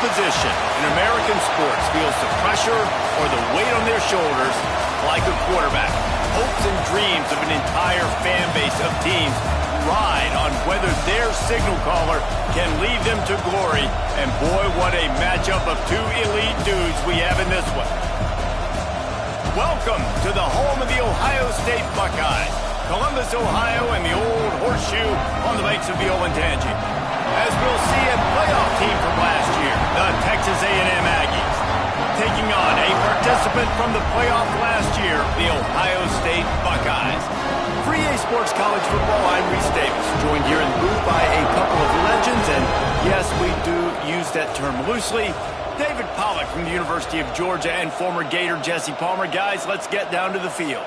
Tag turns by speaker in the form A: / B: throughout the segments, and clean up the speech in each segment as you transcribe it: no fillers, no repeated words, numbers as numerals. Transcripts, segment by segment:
A: position in American sports feels the pressure or the weight on their shoulders like a quarterback. Hopes and dreams of an entire fan base of teams ride on whether their signal caller can lead them to glory. And boy, what a matchup of two elite dudes we have in this one. Welcome to the home of the Ohio State Buckeyes, Columbus, Ohio, and the old horseshoe on the banks of the Ncaa. As we'll see, a playoff team from last year, the Texas A&M Aggies, taking on a participant from the playoff last year, the Ohio State Buckeyes. For EA Sports College Football, I'm Reese Davis, joined here in the booth by a couple of legends, and yes, we do use that term loosely. David Pollack from the University of Georgia and former Gator Jesse Palmer. Guys, let's get down to the field.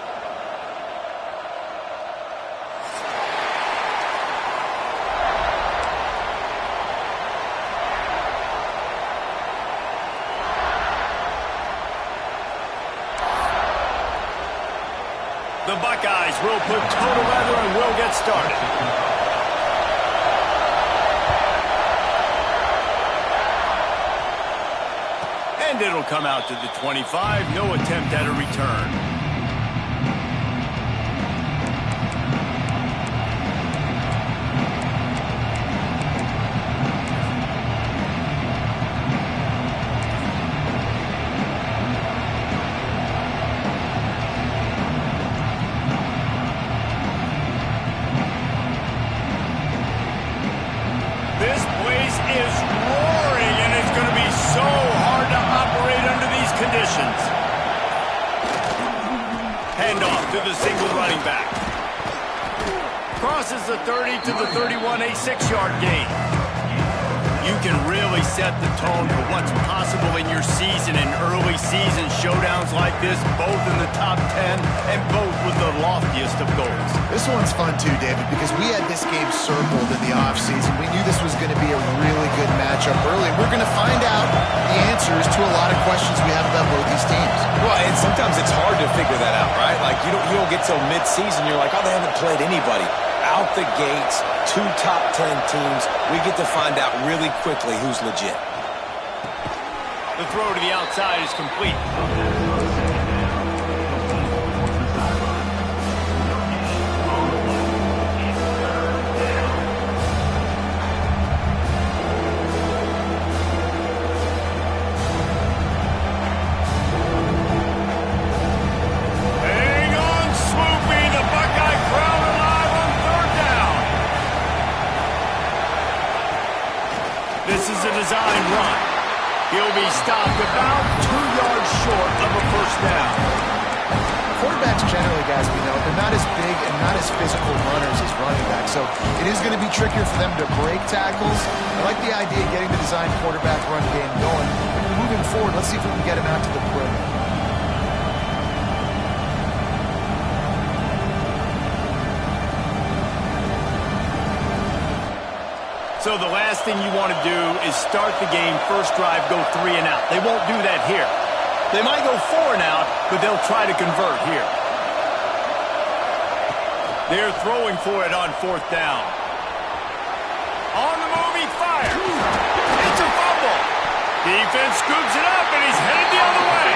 A: The Buckeyes will put total weather and will get started. And it'll come out to the 25. No attempt at a return. This place is roaring, and it's going to be so hard to operate under these conditions. Handoff to the single running back. Crosses the 30 to the 31, a 6-yard gain. You can really set the tone for what's possible in your season in early season showdowns like this, both in the top 10 and both with the loftiest of goals.
B: This one's fun too, David, because we had this game circled in the offseason. We knew this was going to be a really good matchup early. We're going to find out the answers to a lot of questions we have about both these teams.
C: Well, and sometimes it's hard to figure that out, right? Like, you don't get till mid-season, you're like, oh, they haven't played anybody. Out the gates, 2 top 10 teams. We get to find out really quickly who's legit.
A: The throw to the outside is complete. This is a design run. He'll be stopped about 2 yards short of a first down.
B: Quarterbacks generally, guys, we know, they're not as big and not as physical runners as running backs, so it is going to be trickier for them to break tackles. I like the idea of getting the design quarterback run game going. Moving forward, let's see if we can get him out to the perimeter.
A: So the last thing you want to do is start the game, first drive, go 3 and out. They won't do that here. They might go 4 and out, but they'll try to convert here. They're throwing for it on 4th down. On the move, he fires. It's a fumble. Defense scoops it up, and he's headed the other way.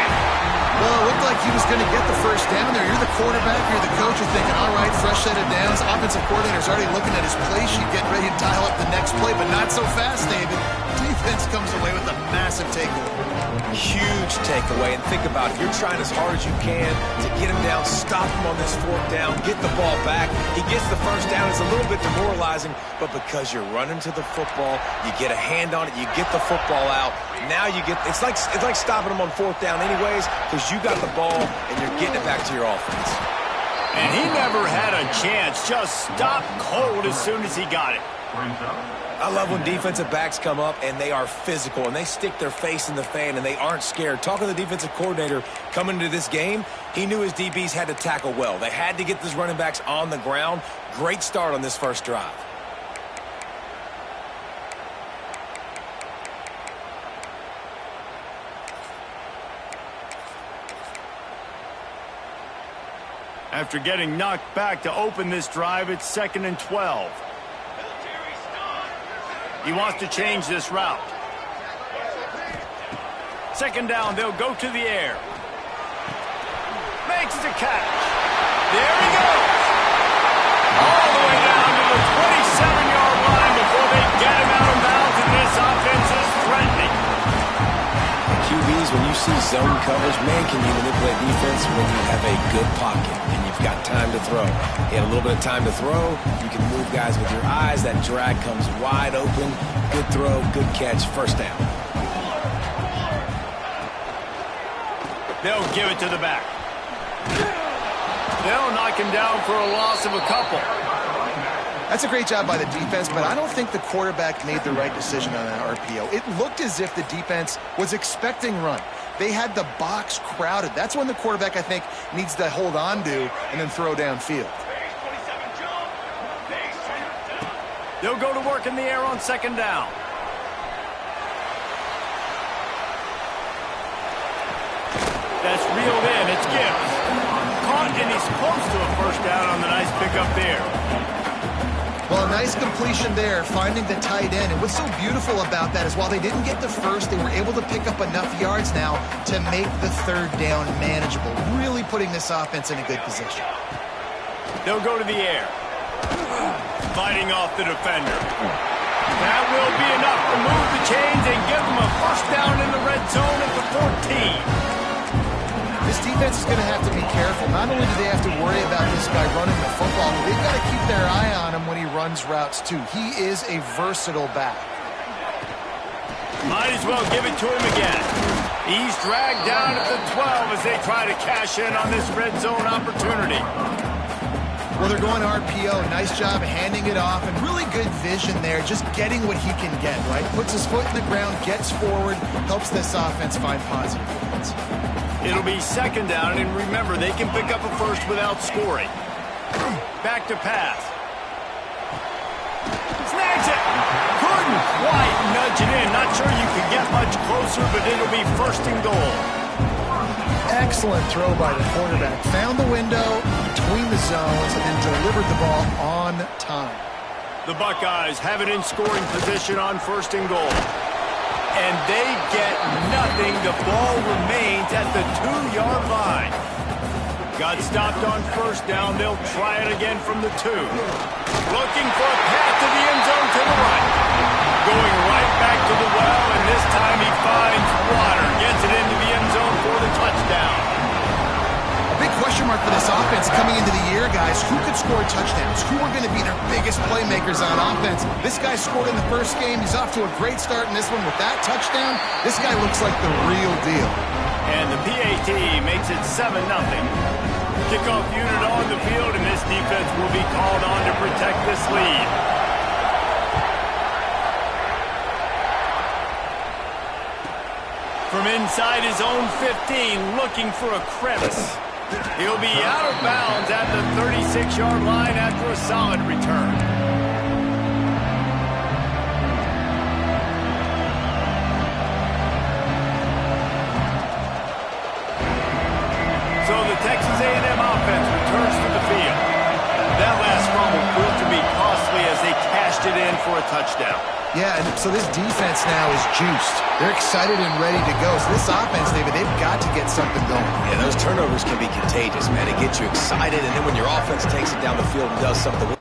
B: Well, it looked like he was going to get the first down there. You're the quarterback, you're the coach, you're thinking, all right, fresh set of downs. Offensive coordinator's already looking at his play sheet, getting ready to dial up the next play, but not so fast, David. Defense comes away with a massive takeaway.
C: Huge takeaway. And think about it. You're trying as hard as you can to get him down, stop him on this 4th down, get the ball back. He gets the first down. It's a little bit demoralizing, but because you're running to the football, you get a hand on it, you get the football out. Now you get, it's like stopping him on 4th down anyways, because you got the ball and you're getting it back to your offense.
A: And he never had a chance. Just stopped cold as soon as he got it.
C: I love when defensive backs come up and they are physical and they stick their face in the fan and they aren't scared. Talking to the defensive coordinator coming into this game, he knew his DBs had to tackle well. They had to get these running backs on the ground. Great start on this first drive.
A: After getting knocked back to open this drive, it's 2nd and 12. He wants to change this route. Second down, they'll go to the air. Makes the catch. There he goes. All the way down to the 27-yard line before they get him out of bounds, and this offense is threatening.
C: QBs, when you see zone coverage, man, can you manipulate defense when you have a good pocket and you've got time to throw. You have a little bit of time to throw. You can move guys with your eyes. That drag comes wide open. Good throw, good catch, first down.
A: They'll give it to the back. They'll knock him down for a loss of a couple.
B: That's a great job by the defense, but I don't think the quarterback made the right decision on that RPO. It looked as if the defense was expecting run. They had the box crowded. That's when the quarterback, I think, needs to hold on to and then throw downfield.
A: They'll go to work in the air on second down. That's reeled in. It's Gibbs. Caught, and he's close to a first down on the nice pickup there.
B: Well, a nice completion there, finding the tight end. And what's so beautiful about that is while they didn't get the first, they were able to pick up enough yards now to make the third down manageable, really putting this offense in a good position.
A: They'll go to the air. Fighting off the defender. That will be enough to move the chains and give them a first down in the red zone at the 14.
B: This defense is going to have to be careful. Not only do they have to worry about this guy running the football, but they've got to keep their eye on him when he runs routes too. He is a versatile back.
A: Might as well give it to him again. He's dragged down at the 12 as they try to cash in on this red zone opportunity.
B: Well, they're going RPO. Nice job handing it off, and really good vision there, just getting what he can get, right? Puts his foot in the ground, gets forward, helps this offense find positive points.
A: It'll be second down, and remember, they can pick up a first without scoring. Back to pass. Snags it! Couldn't quite nudge it in. Not sure you could get much closer, but it'll be first and goal.
B: Excellent throw by the quarterback. Found the window between the zones and then delivered the ball on time.
A: The Buckeyes have it in scoring position on first and goal. And they get nothing. The ball remains at the 2-yard line. Got stopped on first down. They'll try it again from the 2. Looking for a path to the end zone to the right. Going right back to the well, and this time he finds water. Gets it into the end zone for the touchdown.
B: A big question mark for this offense coming into the year, guys. Who could score touchdowns? Who are going to be their biggest playmakers on offense? This guy scored in the first game. He's off to a great start in this one with that touchdown. This guy looks like the real deal.
A: And the PAT makes it 7-0. Kickoff unit on the field, and this defense will be called on to protect this lead. From inside his own 15, looking for a crevice. He'll be out of bounds at the 36-yard line after a solid return. So the Texas A&M offense returns to the field. That last fumble proved to be costly as they cashed it in for a touchdown.
B: Yeah, and so this defense now is juiced. They're excited and ready to go. So this offense, David, they've got to get something going.
C: Yeah, those turnovers can be contagious, man. It gets you excited, and then when your offense takes it down the field and does something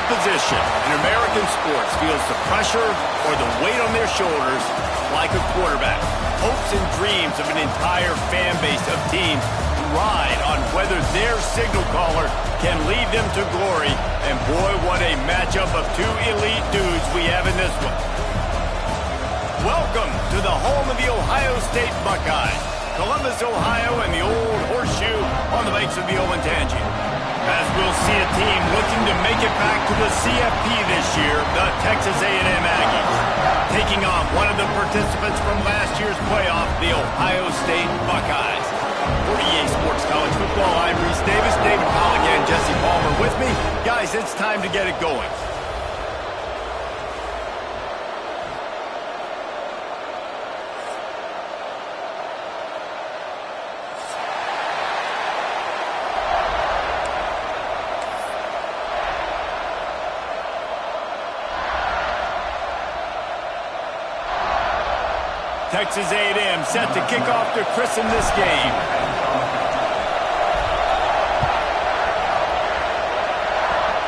A: position in American sports feels the pressure or the weight on their shoulders like a quarterback. Hopes and dreams of an entire fan base of teams ride on whether their signal caller can lead them to glory. And boy, what a matchup of two elite dudes we have in this one. Welcome to the home of the Ohio State Buckeyes, Columbus, Ohio, and the old horseshoe on the banks of the Ncaa. As we'll see a team looking to make it back to the CFP this year, the Texas A&M Aggies, taking on one of the participants from last year's playoff, the Ohio State Buckeyes. For EA Sports College Football, I'm Reese Davis, David Pollack, and Jesse Palmer with me. Guys, it's time to get it going. Texas A&M set to kick off to christen this game.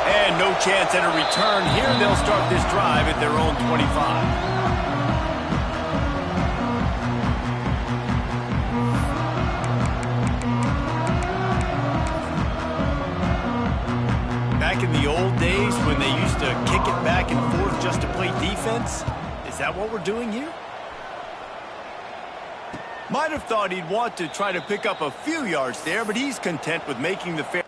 A: And no chance at a return here. They'll start this drive at their own 25. Back in the old days when they used to kick it back and forth just to play defense, is that what we're doing here? Might have thought he'd want to try to pick up a few yards there, but he's content with making the fair.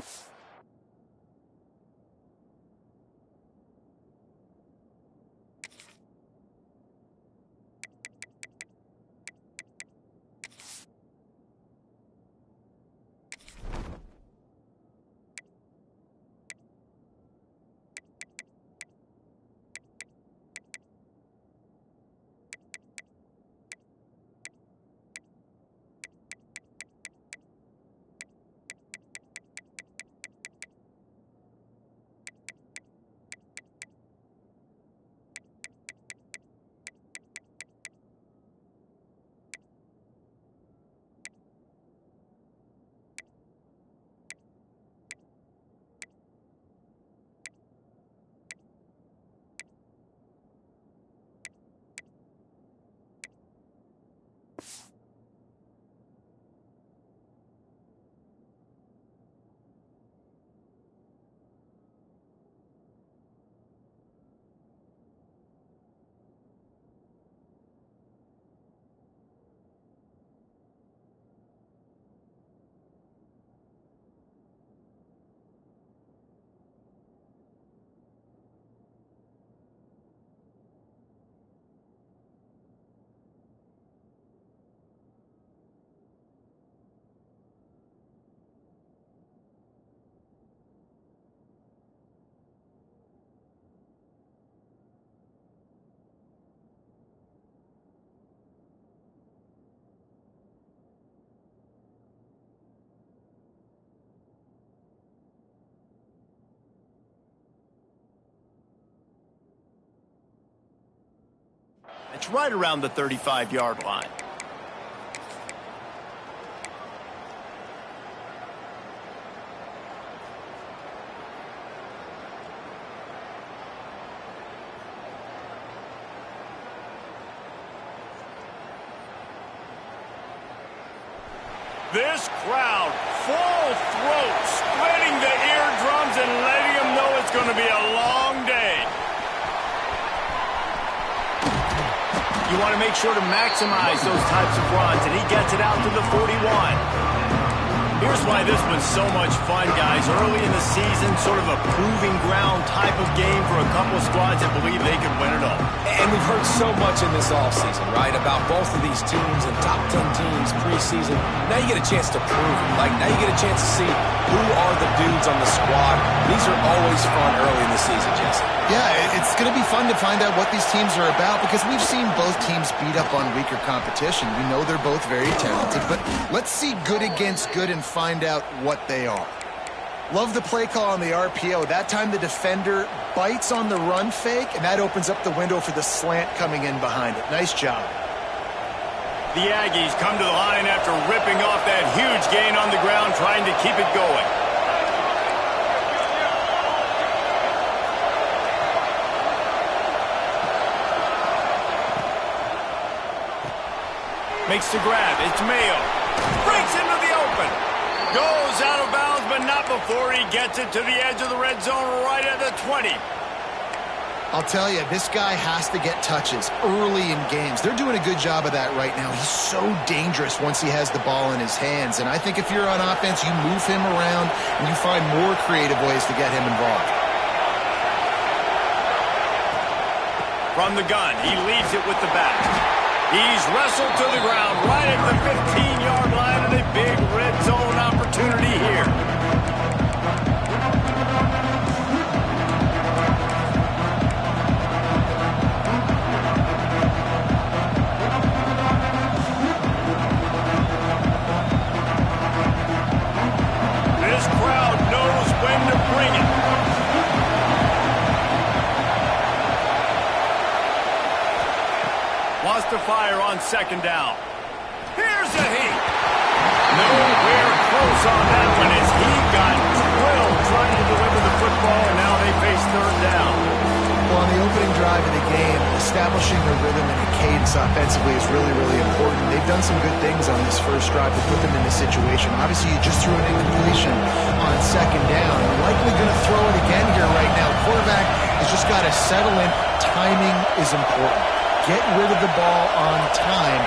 A: It's right around the 35-yard line. This crowd, full throat, splitting the eardrums and letting them know it's going to be a long day. You want to make sure to maximize those types of runs, and he gets it out to the 41. Here's why this was so much fun, guys. Early in the season, sort of a proving ground type of game for a couple of squads that believe they could win it all.
C: And we've heard so much in this offseason, right, about both of these teams and top 10 teams preseason. Now you get a chance to prove it. Like, now you get a chance to see who are the dudes on the squad. These are always fun early in the season, Jesse.
B: Yeah, it's going to be fun to find out what these teams are about because we've seen both teams beat up on weaker competition. We know they're both very talented, but let's see good against good and find out what they are. Love the play call on the RPO. That time the defender bites on the run fake, and that opens up the window for the slant coming in behind it. Nice job.
A: The Aggies come to the line after ripping off that huge gain on the ground, trying to keep it going. Makes the grab. It's Mayo. Breaks into the open. Goes out of bounds, but not before he gets it to the edge of the red zone right at the 20.
B: I'll tell you, this guy has to get touches early in games. They're doing a good job of that right now. He's so dangerous once he has the ball in his hands. And I think if you're on offense, you move him around and you find more creative ways to get him involved.
A: From the gun, he leaves it with the back. He's wrestled to the ground right at the 15-yard line, and a big red zone opportunity here. This crowd knows when to bring it. Wants to fire on second down. Here's a heat. Nowhere close on that one as he got drilled trying to deliver the football, and now they face third down.
B: Well, on the opening drive of the game, establishing a rhythm and a cadence offensively is really, really important. They've done some good things on this first drive to put them in this situation. Obviously, you just threw an incompletion on second down. You're likely going to throw it again here right now. Quarterback has just got to settle in. Timing is important. Get rid of the ball on time.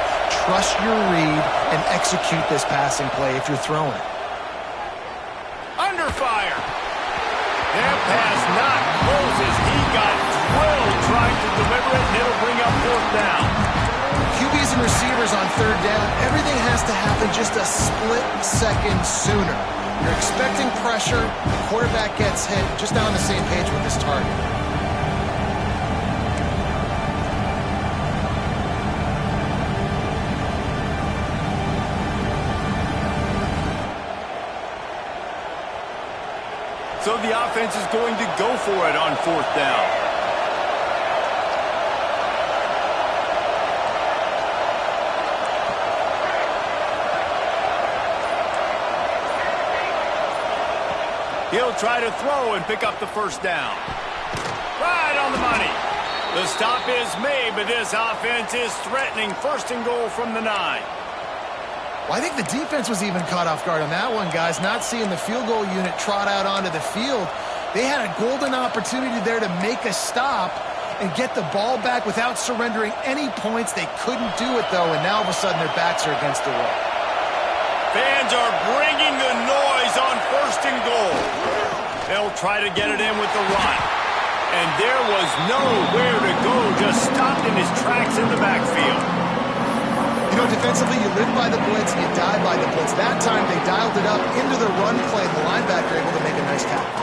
B: Trust your read and execute this passing play if you're throwing it.
A: Under fire. That pass not close as he got drilled trying to deliver it, and it'll bring up fourth down.
B: QBs and receivers on third down, everything has to happen just a split second sooner. You're expecting pressure, the quarterback gets hit, just not on the same page with this target.
A: So the offense is going to go for it on fourth down. He'll try to throw and pick up the first down. Right on the money. The stop is made, but this offense is threatening first and goal from the 9.
B: Well, I think the defense was even caught off guard on that one, guys. Not seeing the field goal unit trot out onto the field. They had a golden opportunity there to make a stop and get the ball back without surrendering any points. They couldn't do it, though, and now all of a sudden their backs are against the wall.
A: Fans are bringing the noise on first and goal. They'll try to get it in with the run. And there was nowhere to go, just stopped in his tracks in the backfield.
B: You know, defensively, you live by the blitz and you die by the blitz. That time, they dialed it up into the run play. The linebacker able to make a nice tackle.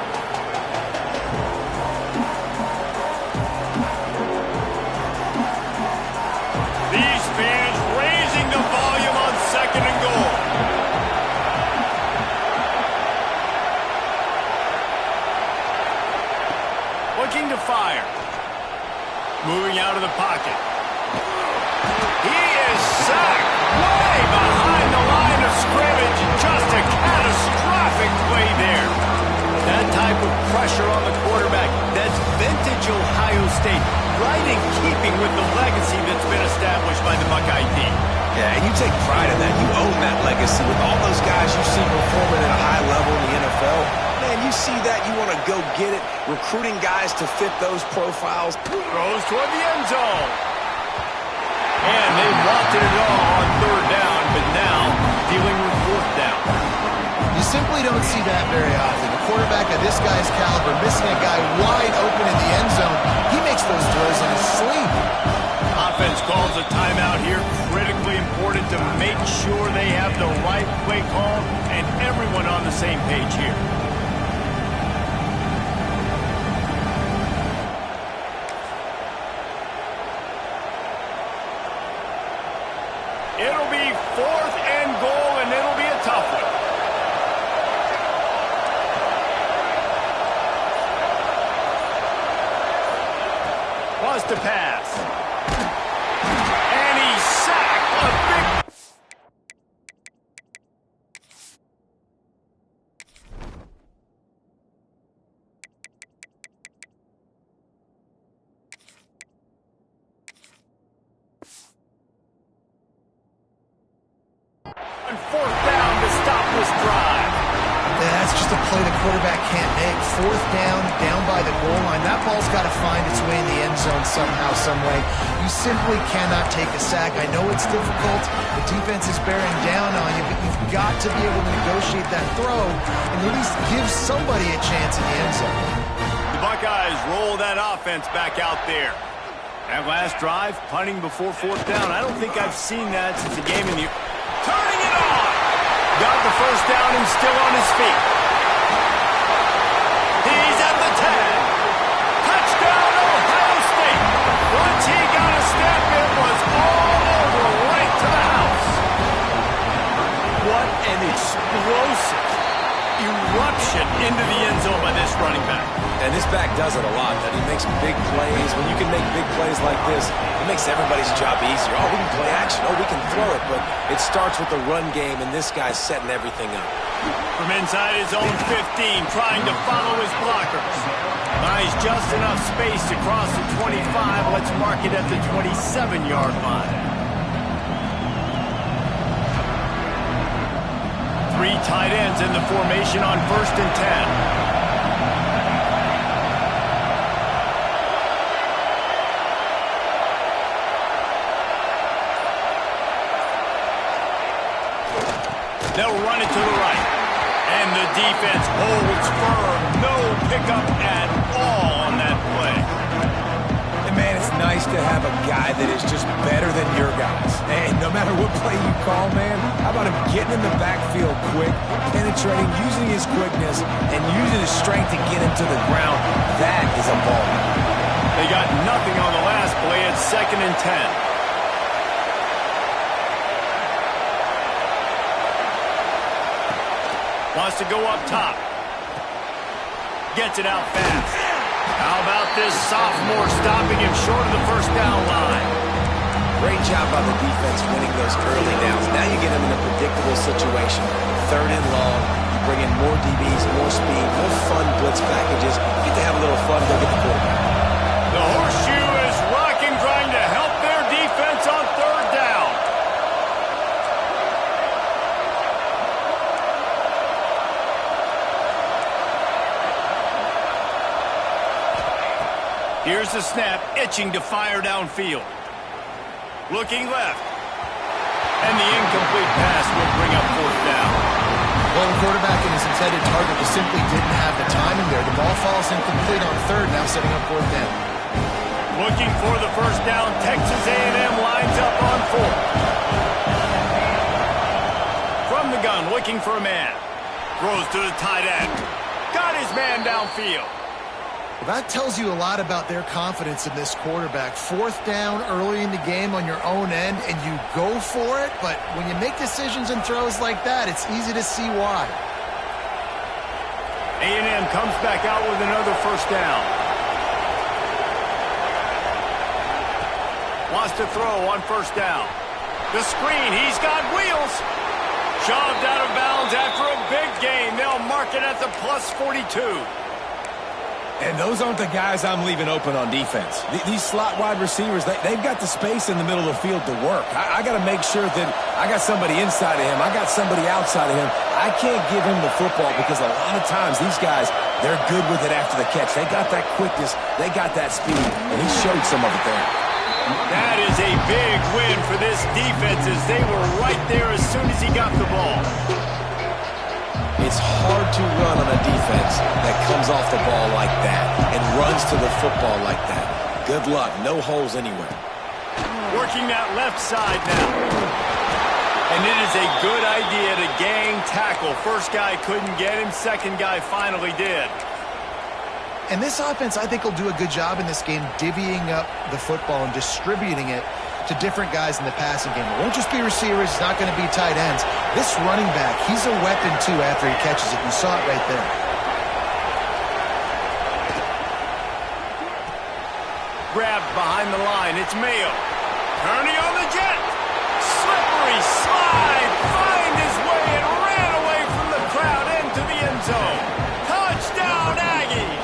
A: These fans raising the volume on second and goal. Looking to fire. Moving out of the pocket. He is sacked way behind the line of scrimmage. Just a catastrophic play there. That type of pressure on the quarterback, that's vintage Ohio State, right in keeping with the legacy that's been established by the Buckeye team.
C: Yeah, and you take pride in that. You own that legacy. With all those guys you see performing at a high level in the NFL, man, you see that, you want to go get it. Recruiting guys to fit those profiles.
A: Throws toward the end zone. And they wanted it all on third down, but now dealing with fourth down.
B: You simply don't see that very often. A quarterback of this guy's caliber missing a guy wide open in the end zone. He makes those throws in his sleep.
A: Offense calls a timeout here. Critically important to make sure they have the right play call and everyone on the same page here. It'll be fourth and goal, and it'll be a tough one. Wants to pass. And he's sacked. A big...
B: quarterback can't make. Fourth down, down by the goal line. That ball's got to find its way in the end zone somehow, some way. You simply cannot take a sack. I know it's difficult. The defense is bearing down on you, but you've got to be able to negotiate that throw and at least give somebody a chance in the end zone.
A: The Buckeyes roll that offense back out there. That last drive, punting before fourth down. I don't think I've seen that since the game in the... Turning it on! Got the first down and still on his feet. He's at the 10. Touchdown, Ohio State. Once he got a step, it was all over, right to the house. What an explosive eruption into the end zone by this running back.
C: And this back does it a lot. That he makes big plays. When you can make big plays like this, it makes everybody's job easier. Oh, we can play action. Oh, we can throw it. But it starts with the run game, and this guy's setting everything up.
A: From inside his own 15, trying to follow his blockers. Buys just enough space to cross the 25. Let's mark it at the 27-yard line. 3 tight ends in the formation on 1st and 10. They'll run it to the right. And the defense holds firm. No pickup at all on that play.
C: And man, it's nice to have a guy that is just better than your guys. Hey, no matter what play you call, man, how about him getting in the backfield quick, penetrating, using his quickness, and using his strength to get him to the ground? That is a ball.
A: They got nothing on the last play. It's 2nd and 10. Wants to go up top. Gets it out fast. How about this sophomore stopping him short of the first down line?
C: Great job by the defense winning those early downs. Now you get him in a predictable situation. 3rd and long. You bring in more DBs, more speed, more fun blitz packages. You get to have a little fun. Go get the quarterback.
A: The horseshoe is rocking, trying to help their defense on 3rd down. Here's the snap, itching to fire downfield. Looking left. And the incomplete pass will bring up 4th down.
B: Well, the quarterback and his intended target just simply didn't have the timing there. The ball falls incomplete on 3rd, now setting up 4th down.
A: Looking for the first down, Texas A&M lines up on 4th. From the gun, looking for a man. Throws to the tight end. Got his man downfield.
B: Well, that tells you a lot about their confidence in this quarterback. 4th down early in the game on your own end, and you go for it, but when you make decisions and throws like that, it's easy to see why.
A: A&M comes back out with another first down. Wants to throw on 1st down. The screen, he's got wheels. Shoved out of bounds after a big gain. They'll mark it at the plus 42.
C: And those aren't the guys I'm leaving open on defense. These slot wide receivers, they've got the space in the middle of the field to work. I got to make sure that I got somebody inside of him. I got somebody outside of him. I can't give him the football because a lot of times these guys, they're good with it after the catch. They got that quickness. They got that speed. And he showed some of it there.
A: That is a big win for this defense as they were right there as soon as he got the ball.
C: It's hard to run on a defense that comes off the ball like that and runs to the football like that. Good luck. No holes anywhere.
A: Working that left side now. And it is a good idea to gang tackle. First guy couldn't get him. Second guy finally did.
B: And this offense, I think, will do a good job in this game divvying up the football and distributing it to different guys in the passing game. It won't just be receivers. It's not going to be tight ends. This running back, he's a weapon, too, after he catches it. You saw it right there.
A: Grabbed behind the line. It's Mayo. Turning on the jet. Slippery slide. Find his way and ran away from the crowd into the end zone. Touchdown, Aggies.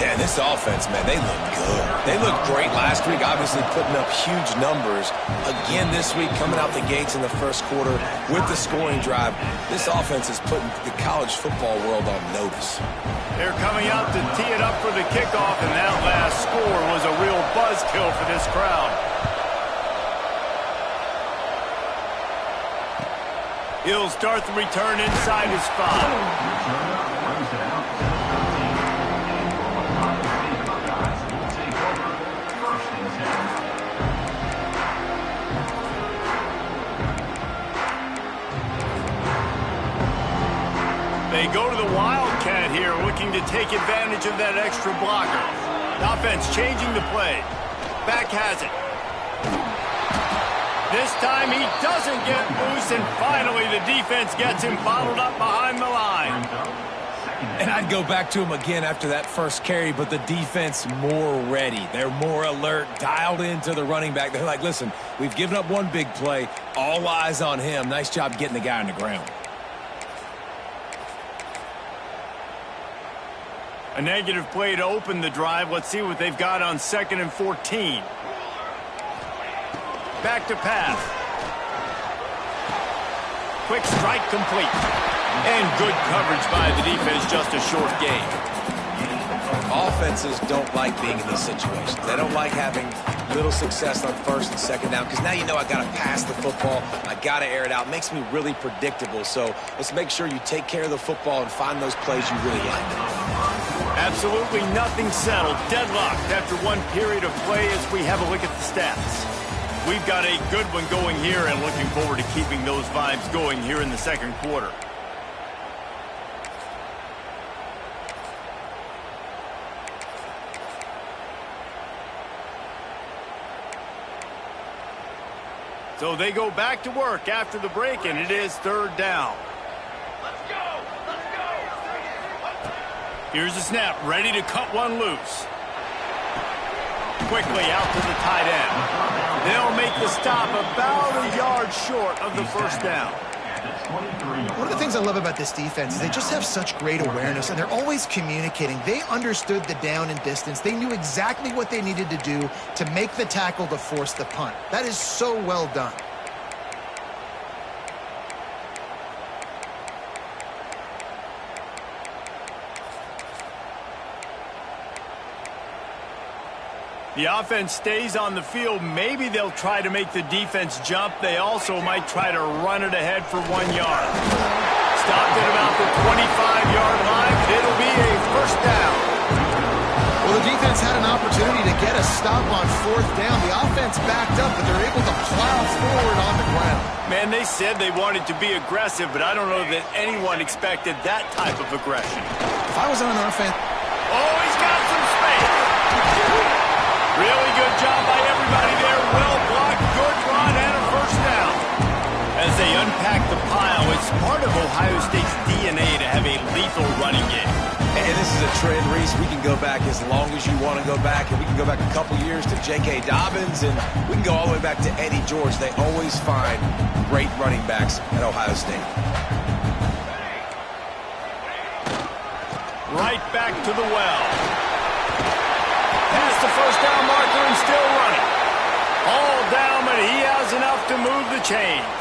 C: Yeah, this offense, man, they look good. They looked great last week, obviously putting up huge numbers. Again this week, coming out the gates in the first quarter with the scoring drive. This offense is putting the college football world on notice.
A: They're coming out to tee it up for the kickoff, and that last score was a real buzzkill for this crowd. He'll start the return inside his 5. They go to the Wildcat here, looking to take advantage of that extra blocker. The offense changing the play. Back has it. This time he doesn't get loose, and finally the defense gets him bottled up behind the line.
C: And I'd go back to him again after that first carry, but the defense more ready. They're more alert, dialed into the running back. They're like, listen, we've given up one big play. All eyes on him. Nice job getting the guy on the ground.
A: A negative play to open the drive. Let's see what they've got on 2nd and 14. Back to pass. Quick strike complete. And good coverage by the defense, just a short gain.
C: Offenses don't like being in these situations. They don't like having little success on 1st and 2nd down, because now you know I got to pass the football. I got to air it out. It makes me really predictable. So let's make sure you take care of the football and find those plays you really like.
A: Absolutely nothing settled. Deadlocked after one period of play as we have a look at the stats. We've got a good one going here, and looking forward to keeping those vibes going here in the 2nd quarter. So they go back to work after the break, and it is 3rd down. Let's go! Let's go! Here's the snap, ready to cut one loose. Quickly out to the tight end. They'll make the stop about a yard short of the 1st down.
B: One of the things I love about this defense is they just have such great awareness, and they're always communicating. They understood the down and distance. They knew exactly what they needed to do to make the tackle to force the punt. That is so well done.
A: The offense stays on the field. Maybe they'll try to make the defense jump. They also might try to run it ahead for 1 yard. Stopped at about the 25-yard line. It'll be a 1st down.
B: Well, the defense had an opportunity to get a stop on 4th down. The offense backed up, but they're able to plow forward on the ground.
A: Man, they said they wanted to be aggressive, but I don't know that anyone expected that type of aggression.
B: If I was on offense...
A: Oh, he's got some space. Really good job by everybody there. Well blocked, good run, and a 1st down. As they unpack the pile, it's part of Ohio State's DNA to have a lethal running game.
C: And this is a trend, Reese. We can go back as long as you want to go back, and we can go back a couple years to J.K. Dobbins, and we can go all the way back to Eddie George. They always find great running backs at Ohio State.
A: Right back to the well. Past the 1st down marker and still running. All down, but he has enough to move the chains.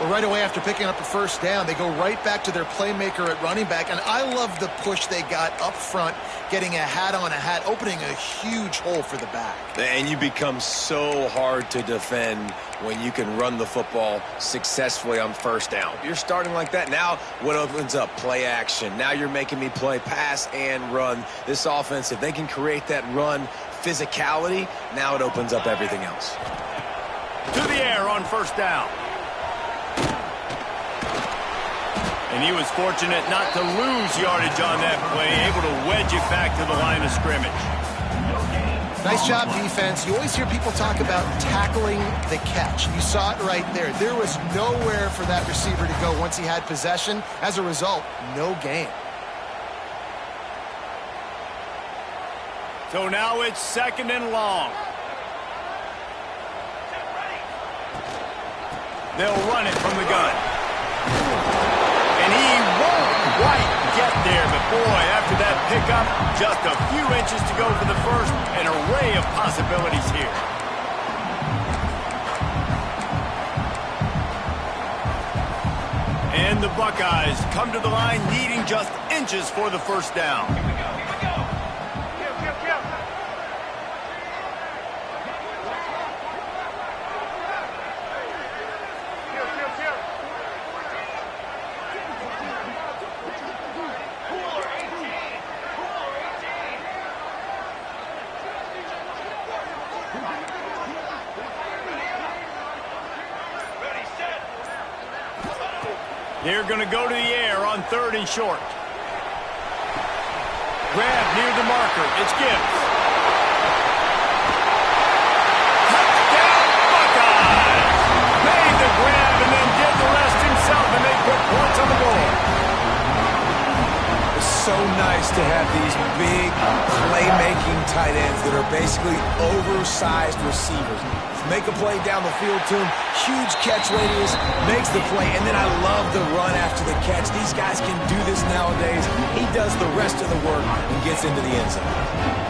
B: Well, right away after picking up a 1st down, they go right back to their playmaker at running back, and I love the push they got up front, getting a hat on a hat, opening a huge hole for the back.
C: And you become so hard to defend when you can run the football successfully on 1st down. You're starting like that. Now what opens up? Play action. Now you're making me play pass and run. This offense, if they can create that run physicality, now it opens up everything else.
A: To the air on 1st down. And he was fortunate not to lose yardage on that play, able to wedge it back to the line of scrimmage.
B: Nice job, defense. You always hear people talk about tackling the catch. You saw it right there. There was nowhere for that receiver to go once he had possession. As a result, no gain.
A: So now it's 2nd and long. They'll run it from the gun. And he won't quite get there, but boy, after that pick up. Just a few inches to go for the first. An array of possibilities here. And the Buckeyes come to the line needing just inches for the first down.
D: Here we go.
A: They're going to go to the air on 3rd and short. Grab near the marker. It's Gibbs. Touchdown, Buckeyes! Made the grab and then did the rest himself, and they put points on the board.
C: It's so nice to have these big playmaking tight ends that are basically oversized receivers. Make a play down the field to him, huge catch radius, makes the play, and then I love the run after the catch. These guys can do this nowadays. He does the rest of the work and gets into the end zone.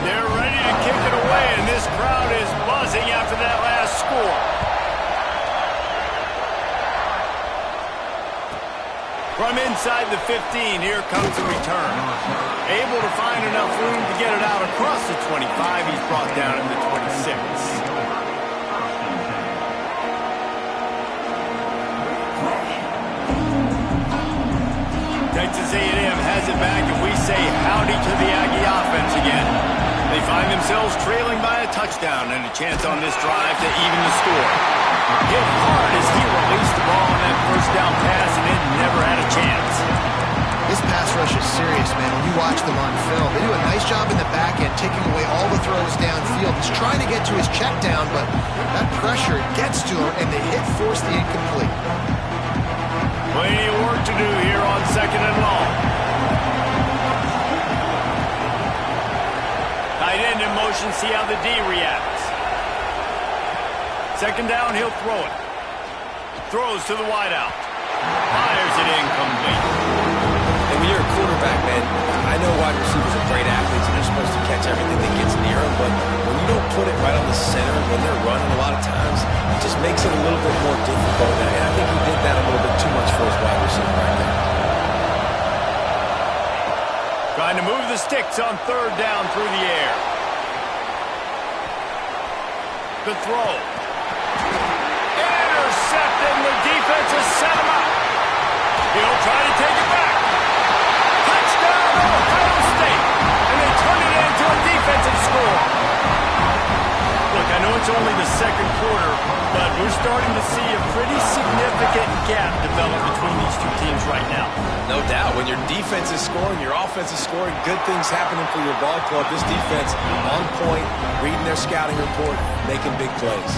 A: They're ready to kick it away, and this crowd is buzzing after that last score. From inside the 15, here comes the return. Able to find enough room to get it out across the 25. He's brought down in the 26. Texas A&M has it back, and we say howdy to the Aggie offense again. They find themselves trailing by a touchdown and a chance on this drive to even the score. Hit hard as he released the ball on that first down pass, and it never had a chance.
B: This pass rush is serious, man. When you watch them on film, they do a nice job in the back end, taking away all the throws downfield. He's trying to get to his check down, but that pressure gets to him, and the hit forced the incomplete.
A: Plenty of work to do here on 2nd and long. Tight end in motion, see how the D reacts. 2nd down, he'll throw it. Throws to the wideout. Fires it incomplete.
C: And when you're a quarterback, man, I know wide receivers are great athletes and they're supposed to catch everything that gets near them, but when you don't put it right on the center when they're running a lot of times, it just makes it a little bit more difficult. And I think he did that a little bit too much for his wide receiver right there.
A: Trying to move the sticks on 3rd down through the air. The throw. Intercepted, and the defense has set him up. He'll try to take it back. Touchdown, Ohio State. And they turn it into a defensive score. Look, I know it's only the 2nd quarter, but we're starting to see a pretty significant gap develop between these two teams right now.
C: No doubt. When your defense is scoring, your offense is scoring, good things happening for your ball club. This defense on point, reading their scouting report, making big plays.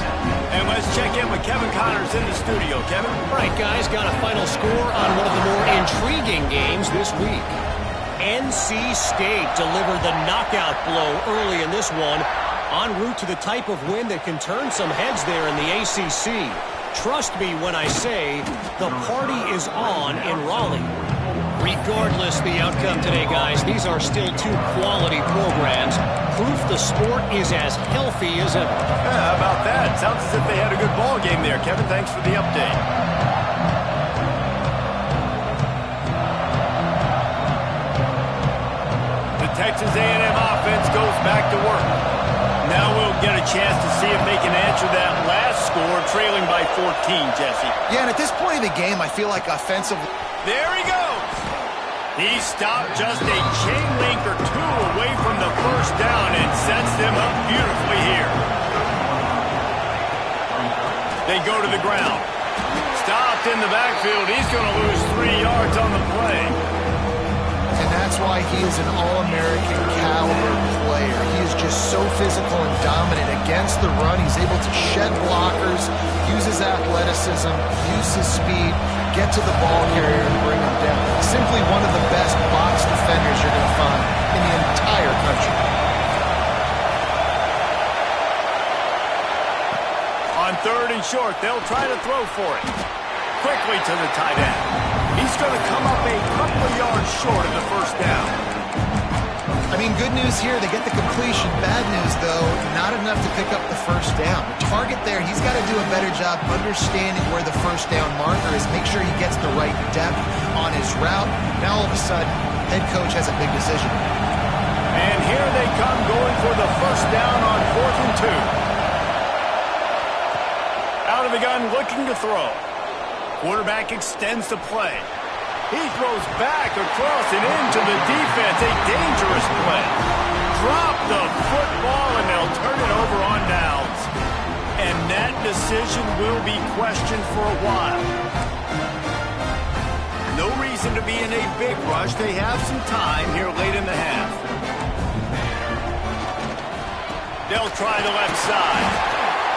A: And let's check in with Kevin Connors in the studio. Kevin?
E: All right, guys, got a final score on one of the more intriguing games this week. NC State delivered the knockout blow early in this one, en route to the type of win that can turn some heads there in the ACC. Trust me when I say the party is on in Raleigh. Regardless the outcome today, guys, these are still two quality programs. Proof the sport is as healthy as ever.
A: Yeah, how about that? Sounds as if they had a good ball game there. Kevin, thanks for the update. The Texas A&M offense goes back to work. Now we'll get a chance to see if they can answer that last score, trailing by 14, Jesse.
B: Yeah, and at this point in the game, I feel like offensively...
A: There he goes. He stopped just a chain link or two away from the first down and sets them up beautifully here. They go to the ground. Stopped in the backfield. He's going to lose 3 yards on the play.
B: And that's why he is an All-American caliber player. He is just so physical and dominant against the run. He's able to shed blockers, use his athleticism, use his speed, get to the ball carrier and bring him down. Simply one of the best box defenders you're going to find in the entire country.
A: On 3rd and short, they'll try to throw for it. Quickly to the tight end. He's going to come up a couple of yards short of the first down.
B: I mean, good news here, they get the completion. Bad news, though, not enough to pick up the first down. The target there, he's got to do a better job understanding where the first down marker is, make sure he gets the right depth on his route. Now, all of a sudden, head coach has a big decision.
A: And here they come going for the first down on 4th and 2. Out of the gun, looking to throw. Quarterback extends the play. He throws back across and into the defense. A dangerous play. Drop the football, and they'll turn it over on downs. And that decision will be questioned for a while. No reason to be in a big rush. They have some time here late in the half. They'll try the left side.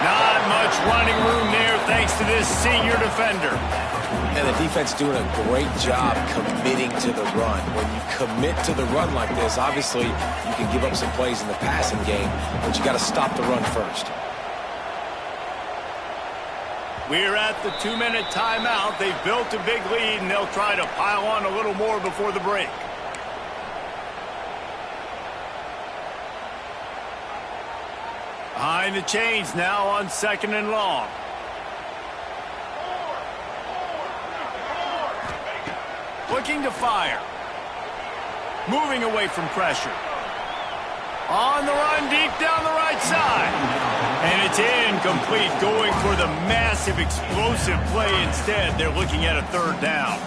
A: Not much running room there thanks to this senior defender.
C: And the defense doing a great job committing to the run. When you commit to the run like this, obviously you can give up some plays in the passing game, but you got to stop the run first.
A: We're at the 2-minute timeout. They've built a big lead, and they'll try to pile on a little more before the break. Behind the chains now on 2nd and long. Looking to fire. Moving away from pressure. On the run, deep down the right side. And it's incomplete, going for the massive explosive play instead. They're looking at a 3rd down.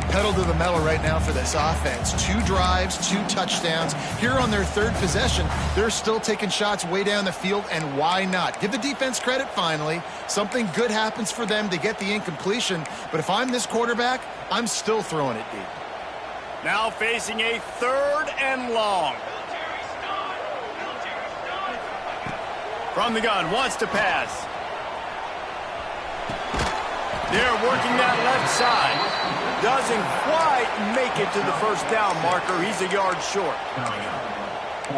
B: Pedal to the metal right now for this offense. 2 drives, 2 touchdowns. Here on their 3rd possession, they're still taking shots way down the field, and why not? Give the defense credit finally. Something good happens for them to get the incompletion, but if I'm this quarterback, I'm still throwing it deep.
A: Now facing a 3rd and long. From the gun, wants to pass. They're working that left side. Doesn't quite make it to the first down marker. He's a yard short.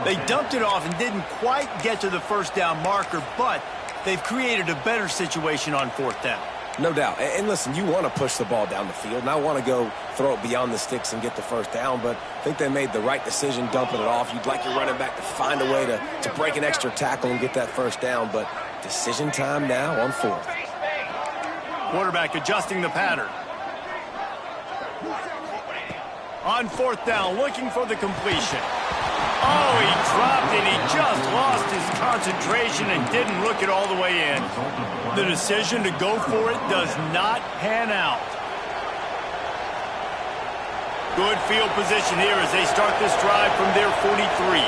A: They dumped it off and didn't quite get to the first down marker, but they've created a better situation on 4th down.
C: No doubt. And listen, you want to push the ball down the field, and I want to go throw it beyond the sticks and get the first down, but I think they made the right decision dumping it off. You'd like your running back to find a way to break an extra tackle and get that first down, but decision time now on 4th.
A: Quarterback adjusting the pattern. On 4th down, looking for the completion. Oh, he dropped it. He just lost his concentration and didn't look it all the way in. The decision to go for it does not pan out. Good field position here as they start this drive from their 43.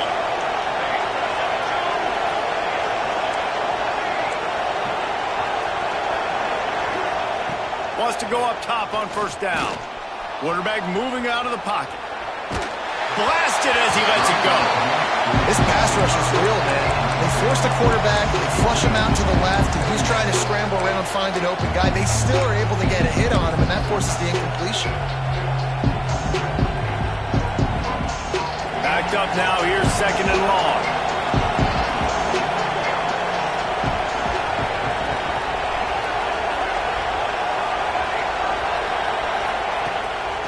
A: Wants to go up top on 1st down. Quarterback moving out of the pocket. Blasted as he lets it go.
B: This pass rush is real, man. They force the quarterback, they flush him out to the left, and he's trying to scramble around, find an open guy. They still are able to get a hit on him, and that forces the incompletion.
A: Backed up now, here's 2nd and long.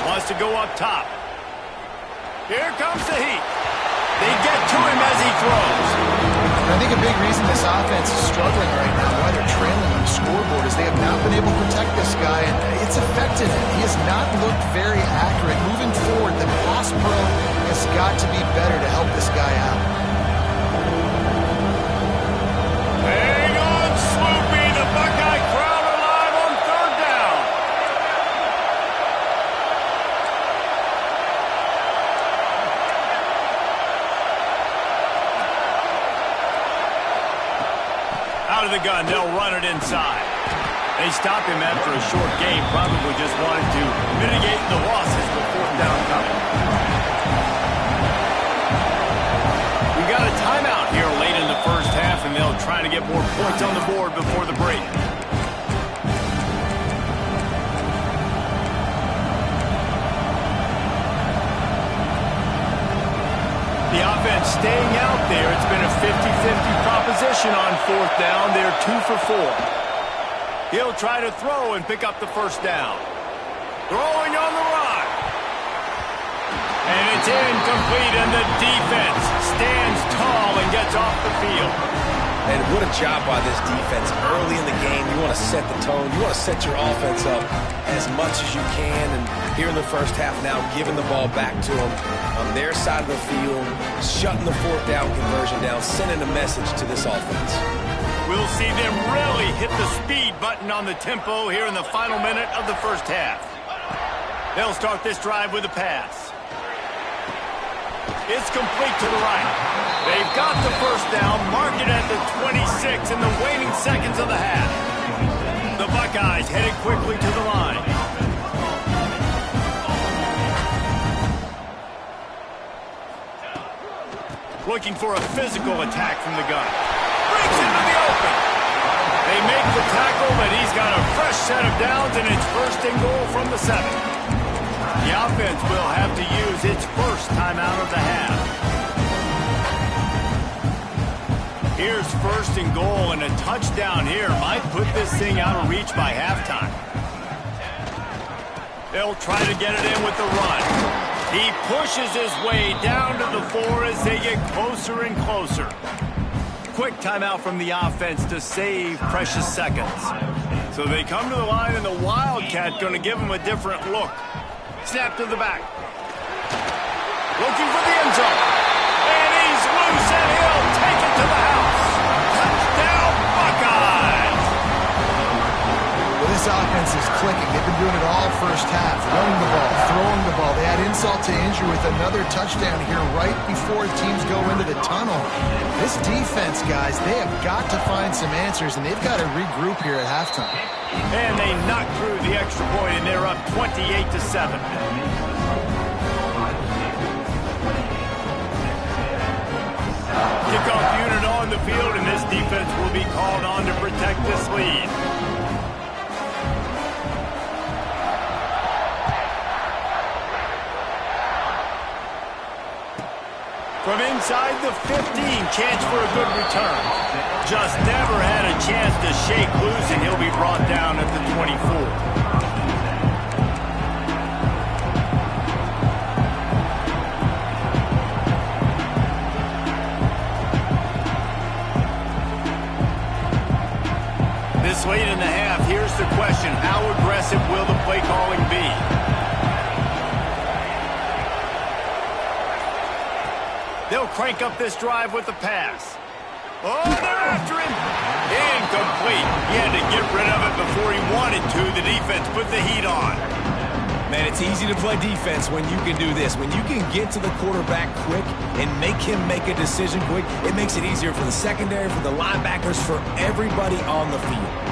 A: Wants to go up top. Here comes the heat. They get to him as he throws.
B: I think a big reason this offense is struggling right now, why they're trailing on the scoreboard, is they have not been able to protect this guy, and it's affected him. He has not looked very accurate. Moving forward, the pass pro has got to be better to help this guy out.
A: Hang on, Sloopy. The Buckeye crowd alive on 3rd down. Out of the gun, they'll run it inside. They stop him after a short game, probably just wanted to mitigate the losses with 4th down coming. We got a timeout here late in the first half, and they'll try to get more points on the board before the break. The offense staying out there. It's been a 50-50 proposition on 4th down. They're 2 for 4. He'll try to throw and pick up the first down. Throwing on the run. And it's incomplete, and the defense stands tall and gets off the field.
C: And what a job by this defense. Early in the game, you want to set the tone. You want to set your offense up as much as you can. And here in the first half now, giving the ball back to them on their side of the field, shutting the fourth down conversion down, sending a message to this offense.
A: We'll see them really hit the speed button on the tempo here in the final minute of the first half. They'll start this drive with a pass. It's complete to the right. They've got the first down, mark it at the 26 in the waning seconds of the half. The Buckeyes headed quickly to the line. Looking for a physical attack from the gun. Brings into the open. They make the tackle, but he's got a fresh set of downs, and it's first and goal from the 7. The offense will have to use its first timeout of the half. Here's first and goal, and a touchdown here might put this thing out of reach by halftime. They'll try to get it in with the run. He pushes his way down to the 4 as they get closer and closer. Quick timeout from the offense to save precious seconds. So they come to the line, and the Wildcat going to give them a different look. Snap to the back. Looking for the end zone. And he's loose, and he'll take it to the house. Touchdown, Buckeyes!
B: Well, this offense is clicking. They've been doing it all first half. Running the ball, throwing the ball. They add insult to injury with another touchdown here right before teams go into the tunnel. This defense, guys, they have got to find some answers, and they've got to regroup here at halftime.
A: And they knock through the extra point, and they're up 28-7. Kickoff unit on the field, and this defense will be called on to protect this lead. From inside the 15, chance for a good return. Just never had a chance to shake loose, and he'll be brought down at the 24. This late in the half, here's the question. How aggressive will the play calling be? They'll crank up this drive with a pass. Oh, they're after him. Incomplete. He had to get rid of it before he wanted to. The defense put the heat on.
C: Man, it's easy to play defense when you can do this. When you can get to the quarterback quick and make him make a decision quick, it makes it easier for the secondary, for the linebackers, for everybody on the field.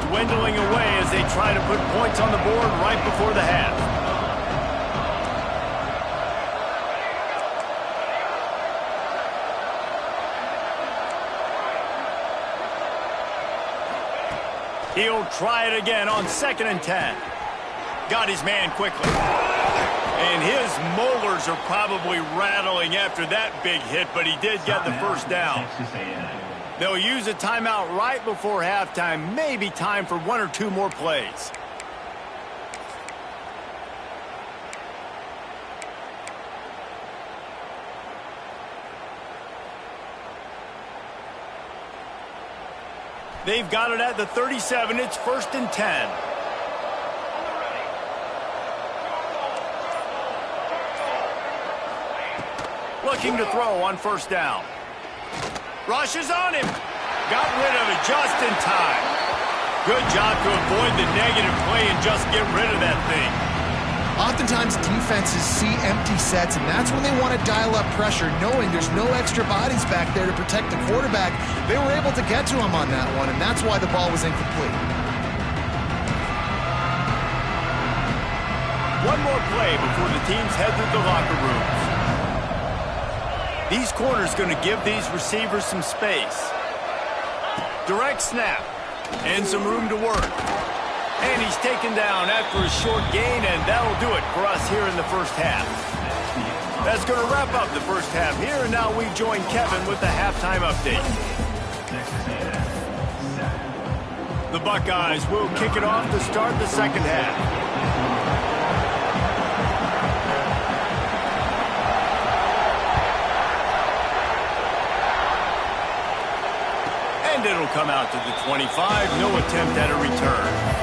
A: Dwindling away as they try to put points on the board right before the half. He'll try it again on 2nd and 10. Got his man quickly. And his molars are probably rattling after that big hit, but he did get the first down. They'll use a timeout right before halftime. Maybe time for 1 or 2 more plays. They've got it at the 37. It's 1st and 10. Looking to throw on 1st down. Rushes on him. Got rid of it just in time. Good job to avoid the negative play and just get rid of that thing.
B: Oftentimes defenses see empty sets, and that's when they want to dial up pressure, knowing there's no extra bodies back there to protect the quarterback. They were able to get to him on that one, and that's why the ball was incomplete.
A: One more play before the teams head to the locker rooms. These corners going to give these receivers some space. Direct snap. And some room to work. And he's taken down after a short gain, and that'll do it for us here in the first half. That's going to wrap up the first half here, and now we join Kevin with the halftime update. The Buckeyes will kick it off to start the second half. And it'll come out to the 25. No attempt at a return.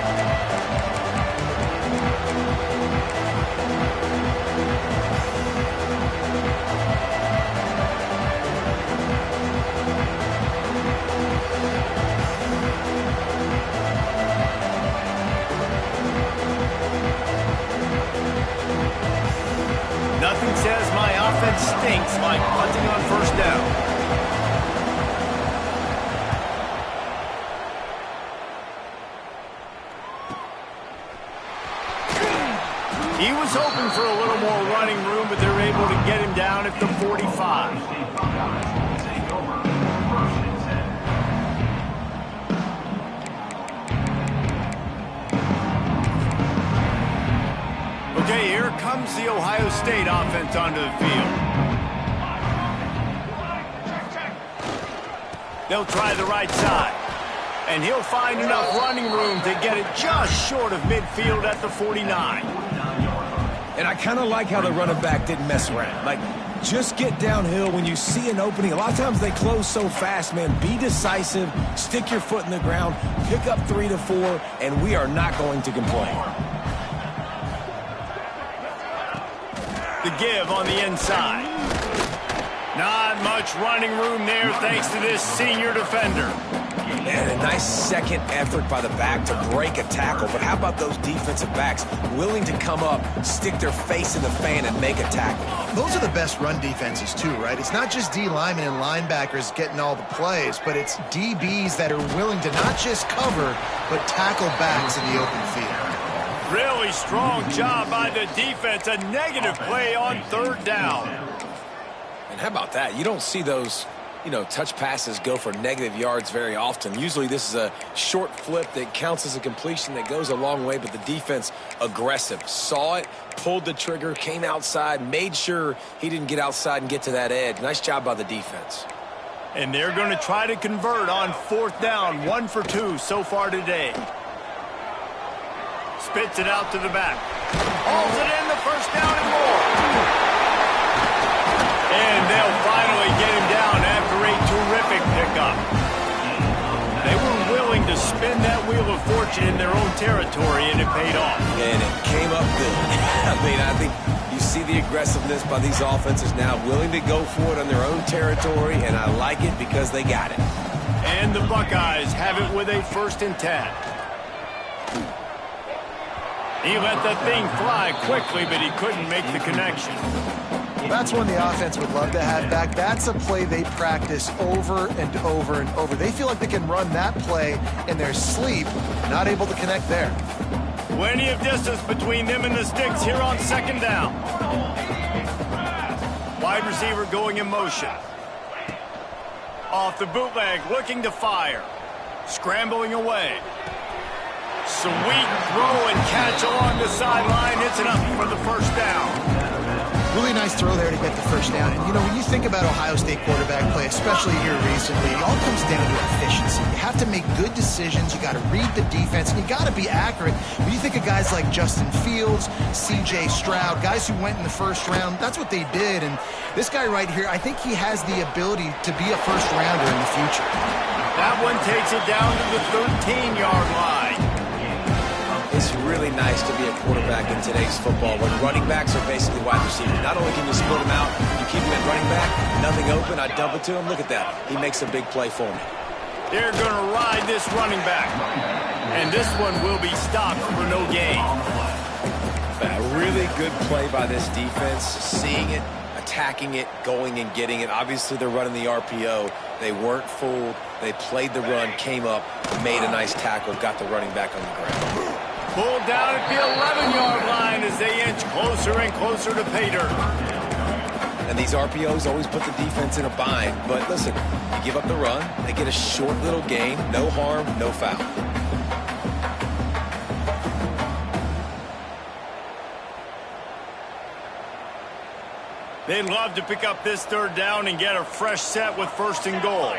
A: Nothing says my offense stinks like punting on first down. He was hoping for a little more running room, but they're able to get him down at the 45. Okay, here comes the Ohio State offense onto the field. They'll try the right side. And he'll find enough running room to get it just short of midfield at the 49.
C: And I kind of like how the running back didn't mess around. Like, just get downhill when you see an opening. A lot of times they close so fast, man. Be decisive, stick your foot in the ground, pick up 3 to 4, and we are not going to complain.
A: The give on the inside. Not much running room there thanks to this senior defender.
C: And a nice second effort by the back to break a tackle. But how about those defensive backs willing to come up, stick their face in the fan, and make a tackle?
B: Those are the best run defenses, too, right? It's not just D linemen and linebackers getting all the plays, but it's DBs that are willing to not just cover, but tackle backs in the open field.
A: Really strong job by the defense. A negative play on third down.
C: And how about that? You don't see those, touch passes go for negative yards very often. Usually this is a short flip that counts as a completion that goes a long way, but the defense aggressive. Saw it, pulled the trigger, came outside, made sure he didn't get outside and get to that edge. Nice job by the defense.
A: And they're going to try to convert on fourth down. 1 for 2 so far today. Spits it out to the back. Hauls it in, the first down and more. And they'll finally get him down after a terrific pickup. They were willing to spin that wheel of fortune in their own territory, and it paid off.
C: And it came up good. I think you see the aggressiveness by these offenses now, willing to go for it on their own territory, and I like it because they got it.
A: And the Buckeyes have it with a 1st and 10. He let that thing fly quickly, but he couldn't make the connection.
B: That's one the offense would love to have back. That's a play they practice over and over and over. They feel like they can run that play in their sleep, not able to connect there.
A: Plenty of distance between them and the sticks here on second down. Wide receiver going in motion. Off the bootleg, looking to fire. Scrambling away. Sweet throw and catch along the sideline. It's enough for the first down.
B: Really nice throw there to get the first down. And, when you think about Ohio State quarterback play, especially here recently, it all comes down to efficiency. You have to make good decisions. You got to read the defense, and you got to be accurate. When you think of guys like Justin Fields, C.J. Stroud, guys who went in the first round, that's what they did. And this guy right here, I think he has the ability to be a first-rounder in the future.
A: That one takes it down to the 13-yard line.
C: It's really nice to be a quarterback in today's football when running backs are basically wide receivers. Not only can you split them out, you keep them at running back, nothing open, I dump it to him. Look at that. He makes a big play for me.
A: They're going to ride this running back. And this one will be stopped for no gain.
C: A really good play by this defense, seeing it, attacking it, going and getting it. Obviously, they're running the RPO. They weren't fooled. They played the run, came up, made a nice tackle, got the running back on the ground.
A: Pulled down at the 11-yard line as they inch closer and closer to pay dirt.
C: And these RPOs always put the defense in a bind. But listen, you give up the run, they get a short little gain, no harm, no foul.
A: They'd love to pick up this third down and get a fresh set with 1st and goal.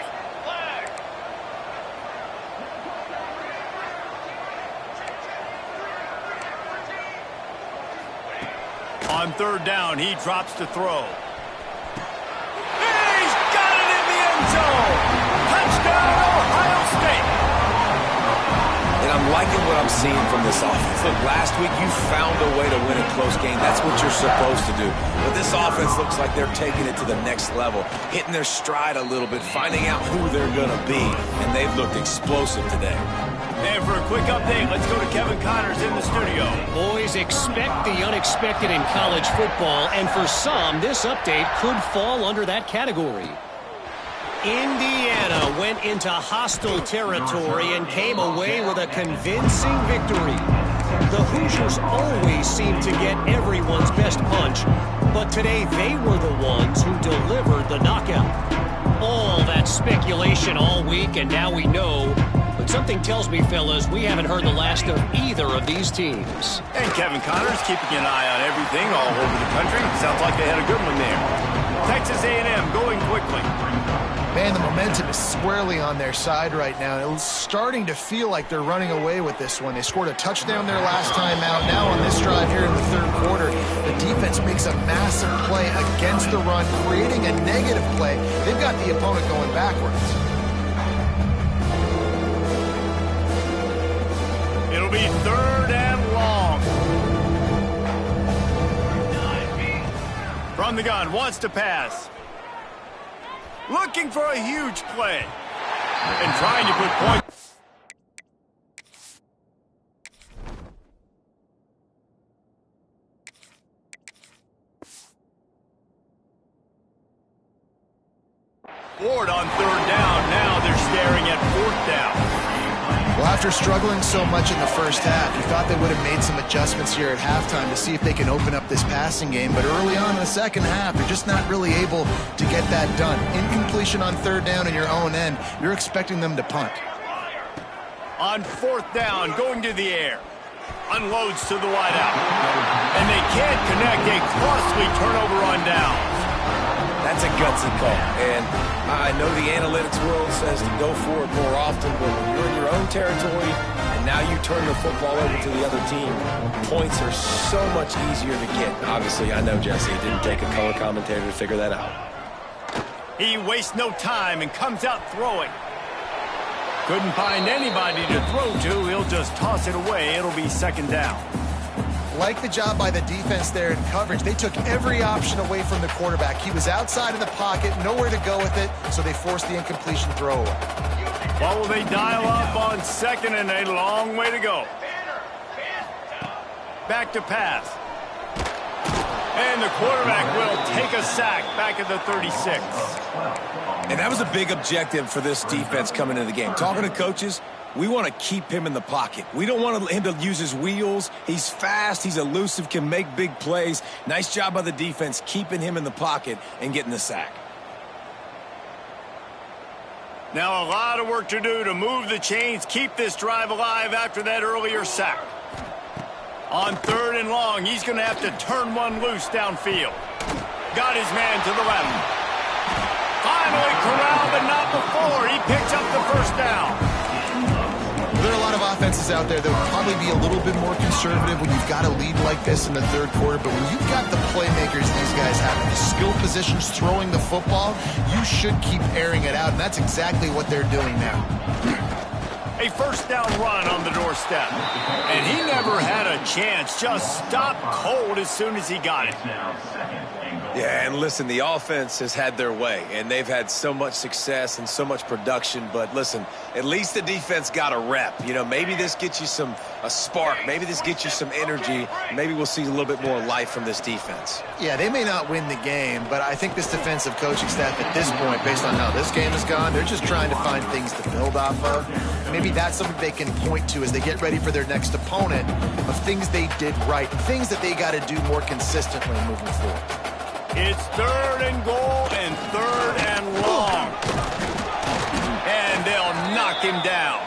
A: On 3rd down, he drops to throw. He's got it in the end zone! Touchdown, Ohio State!
C: And I'm liking what I'm seeing from this offense. Look, last week you found a way to win a close game. That's what you're supposed to do. But this offense looks like they're taking it to the next level, hitting their stride a little bit, finding out who they're going to be. And they've looked explosive today.
A: And for a quick update, let's go to Kevin Connors in the studio.
E: Boys, expect the unexpected in college football, and for some, this update could fall under that category. Indiana went into hostile territory and came away with a convincing victory. The Hoosiers always seem to get everyone's best punch, but today they were the ones who delivered the knockout. All that speculation all week, and now we know. But something tells me, fellas, we haven't heard the last of either of these teams.
A: And Kevin Connors keeping an eye on everything all over the country. Sounds like they had a good one there. Texas A&M going quickly.
B: Man, the momentum is squarely on their side right now. It's starting to feel like they're running away with this one. They scored a touchdown their last time out. Now on this drive here in the 3rd quarter, the defense makes a massive play against the run, creating a negative play. They've got the opponent going backwards.
A: It'll be 3rd and long. From the gun, wants to pass. Looking for a huge play. And trying to put points. Ford on 3rd down. Now they're staring at 4th down.
B: Well, after struggling so much in the first half, you thought they would have made some adjustments here at halftime to see if they can open up this passing game. But early on in the second half, they're just not really able to get that done. Incompletion on 3rd down in your own end, you're expecting them to punt.
A: On 4th down, going to the air. Unloads to the wideout. And they can't connect. A costly turnover on downs.
C: That's a gutsy call. And I know the analytics world says to go for it more often, but when you're in your own territory and now you turn the football over to the other team, points are so much easier to get. Obviously, I know, Jesse, it didn't take a color commentator to figure that out.
A: He wastes no time and comes out throwing. Couldn't find anybody to throw to. He'll just toss it away. It'll be 2nd down.
B: Like the job by the defense there in coverage. They took every option away from the quarterback. He was outside of the pocket, nowhere to go with it, so they forced the incompletion throwaway.
A: Well, they dial up on 2nd and a long way to go. Back to pass. And the quarterback will take a sack back at the 36.
C: And that was a big objective for this defense coming into the game. Talking to coaches, we want to keep him in the pocket. We don't want him to use his wheels. He's fast. He's elusive, can make big plays. Nice job by the defense keeping him in the pocket and getting the sack.
A: Now a lot of work to do to move the chains, keep this drive alive after that earlier sack. On 3rd and long, he's going to have to turn one loose downfield. Got his man to the left. Finally corralled, but not before. He picks up the 1st down.
B: There are a lot of offenses out there that would probably be a little bit more conservative when you've got a lead like this in the 3rd quarter. But when you've got the playmakers these guys have, the skill positions throwing the football, you should keep airing it out. And that's exactly what they're doing now.
A: A 1st down run on the doorstep. And he never had a chance. Just stopped cold as soon as he got it.
C: Yeah, and listen, the offense has had their way, and they've had so much success and so much production. But listen, at least the defense got a rep. You know, maybe this gets you a spark. Maybe this gets you some energy. Maybe we'll see a little bit more life from this defense.
B: Yeah, they may not win the game, but I think this defensive coaching staff at this point, based on how this game has gone, they're just trying to find things to build off of. Maybe that's something they can point to as they get ready for their next opponent of things they did right, things that they got to do more consistently moving forward.
A: It's 3rd and goal and 3rd and long. And they'll knock him down.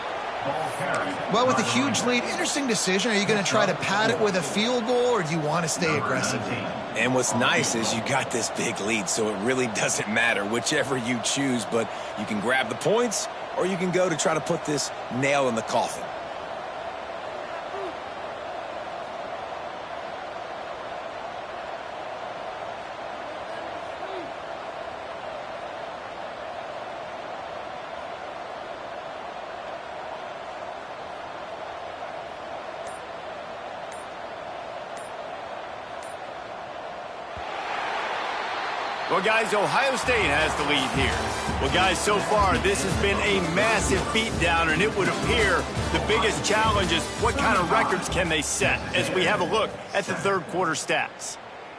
B: Well, with a huge lead, interesting decision. Are you going to try to pad it with a field goal, or do you want to stay aggressive?
C: And what's nice is you got this big lead, so it really doesn't matter whichever you choose, but you can grab the points or you can go to try to put this nail in the coffin.
A: Well, guys, Ohio State has the lead here. Well, guys, so far, this has been a massive beatdown, and it would appear the biggest challenge is what kind of records can they set as we have a look at the third quarter stats.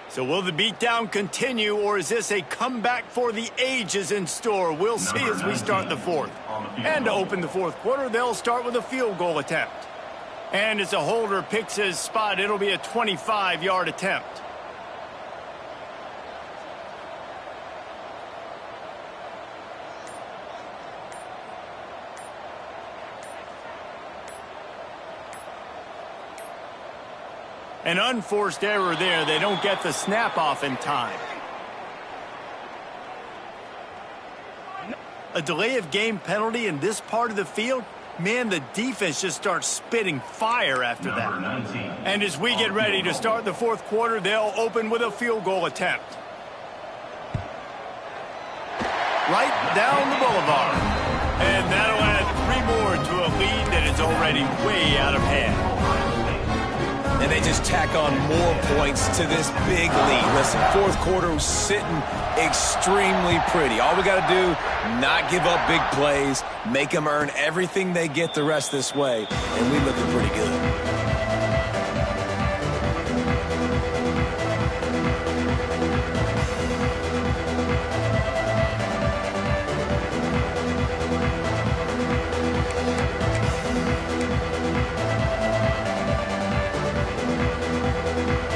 A: So will the beatdown continue, or is this a comeback for the ages in store? We'll see as we start the fourth. And to open the fourth quarter, they'll start with a field goal attempt. And as a holder picks his spot, it'll be a 25-yard attempt. An unforced error there. They don't get the snap off in time. A delay of game penalty in this part of the field. Man, the defense just starts spitting fire after that. And as we get ready to start the fourth quarter, they'll open with a field goal attempt. Right down the boulevard. And that'll add 3 more to a lead that is already way out of hand.
C: And they just tack on more points to this big lead. Listen, fourth quarter was sitting extremely pretty. All we got to do, not give up big plays, make them earn everything they get the rest this way, and we looking pretty good.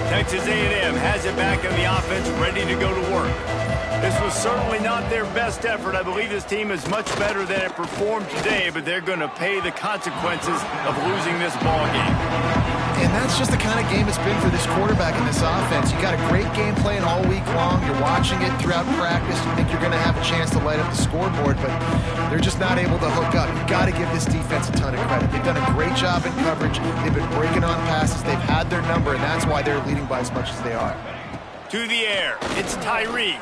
A: Texas A&M has it back in the offense, ready to go to work. This was certainly not their best effort. I believe this team is much better than it performed today, but they're going to pay the consequences of losing this ball game.
B: And that's just the kind of game it's been for this quarterback in this offense. You got a great game plan all week long. You're watching it throughout practice. You think you're going to have a chance to light up the scoreboard, but they're just not able to hook up. You've got to give this defense a ton of credit. They've done a great job in coverage. They've been breaking on passes. They've had their number, and that's why they're leading by as much as they are.
A: To the air, it's Tyree.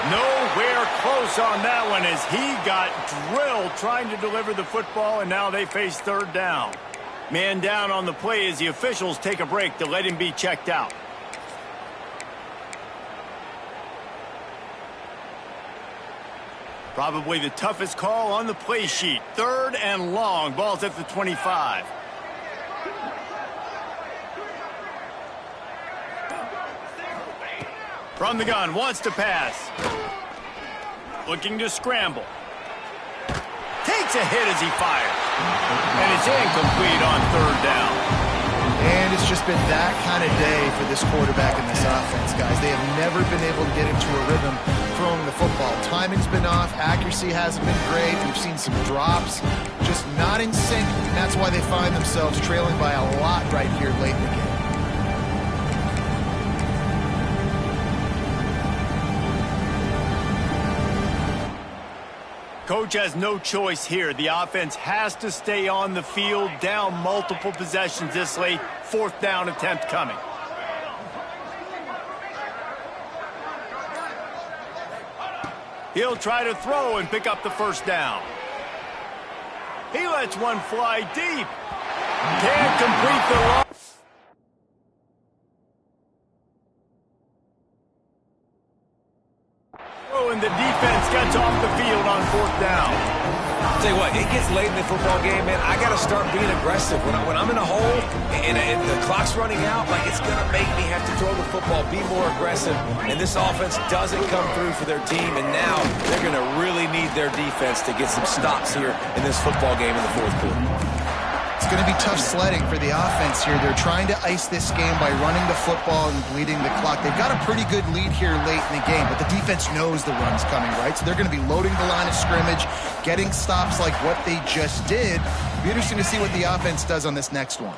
A: Nowhere close on that one as he got drilled trying to deliver the football, and now they face third down. Man down on the play as the officials take a break to let him be checked out. Probably the toughest call on the play sheet. Third and long. Ball's at the 25. From the gun, wants to pass. Looking to scramble. Takes a hit as he fires. And it's incomplete on third down.
B: And it's just been that kind of day for this quarterback in this offense, guys. They have never been able to get into a rhythm throwing the football. Timing's been off. Accuracy hasn't been great. We've seen some drops. Just not in sync. And that's why they find themselves trailing by a lot right here late in the game.
A: Coach has no choice here. The offense has to stay on the field, down multiple possessions this late. Fourth down attempt coming. He'll try to throw and pick up the first down. He lets one fly deep. Can't complete the run. And the defense gets off the field on fourth down.
C: I'll tell you what, it gets late in the football game, man. I got to start being aggressive. When I'm in a hole and the clock's running out, like it's going to make me have to throw the football, be more aggressive. And this offense doesn't come through for their team, and now they're going to really need their defense to get some stops here in this football game in the fourth quarter.
B: It's going to be tough sledding for the offense here. They're trying to ice this game by running the football and bleeding the clock. They've got a pretty good lead here late in the game, but the defense knows the run's coming, right? So they're going to be loading the line of scrimmage, getting stops like what they just did. It'll be interesting to see what the offense does on this next one.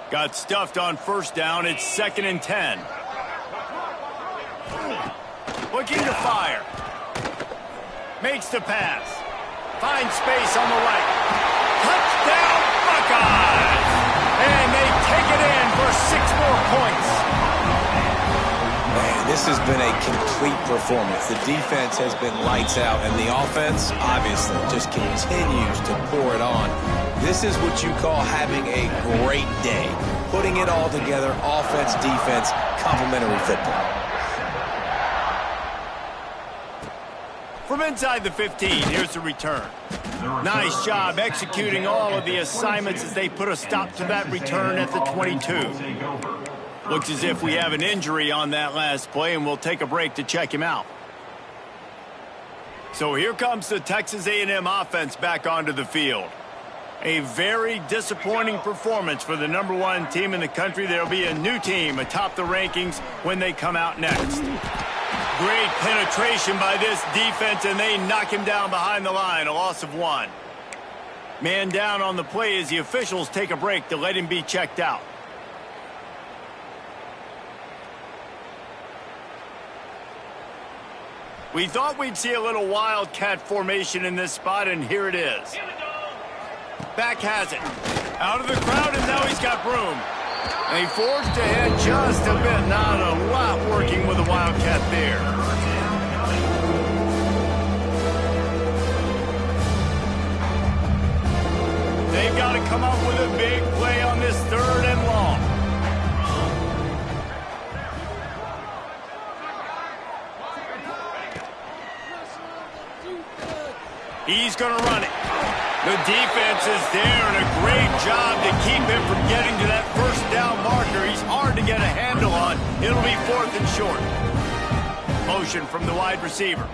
A: Got stuffed on first down. It's 2nd and 10. Looking to fire. Makes the pass. Finds space on the right. Touchdown, Buckeyes! And they take it in for 6 more points.
C: Man, this has been a complete performance. The defense has been lights out, and the offense, obviously, just continues to pour it on. This is what you call having a great day. Putting it all together, offense, defense, complementary football.
A: From inside the 15, here's the return. Nice job executing all of the assignments as they put a stop to that return at the 22. Looks as if we have an injury on that last play, and we'll take a break to check him out. So here comes the Texas A&M offense back onto the field. A very disappointing performance for the #1 team in the country. There'll be a new team atop the rankings when they come out next. Great penetration by this defense, and they knock him down behind the line, a loss of 1. Man down on the play as the officials take a break to let him be checked out. We thought we'd see a little wildcat formation in this spot, and here it is. Back has it. Out of the crowd, and now he's got room. And he forged ahead just a bit. Not a lot working with the wildcat there. They've got to come up with a big play on this 3rd and long. He's going to run it. The defense is there, and a great job to keep him from getting to that first down marker. He's hard to get a handle on. It'll be 4th and short. Motion from the wide receiver.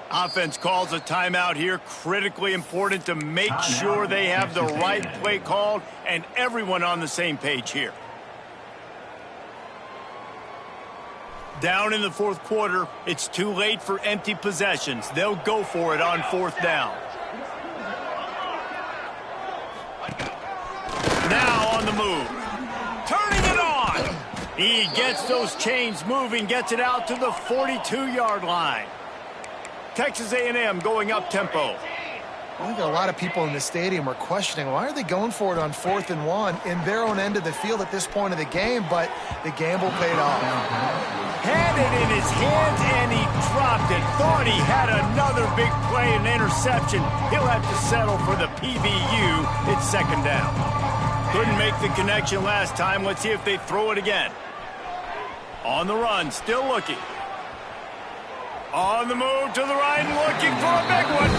A: Offense calls a timeout here. Critically important to make sure they have the right play called and everyone on the same page here. Down in the 4th quarter, it's too late for empty possessions. They'll go for it on 4th down. Now on the move. Turning it on. He gets those chains moving, gets it out to the 42-yard line. Texas A&M going up tempo.
B: I think a lot of people in the stadium are questioning, why are they going for it on 4th and 1 in their own end of the field at this point of the game, but the gamble paid off.
A: Had it in his hands, and he dropped it. Thought he had another big play and interception. He'll have to settle for the PBU. It's 2nd down. Couldn't make the connection last time. Let's see if they throw it again. On the run, still looking. On the move to the right, looking for a big one.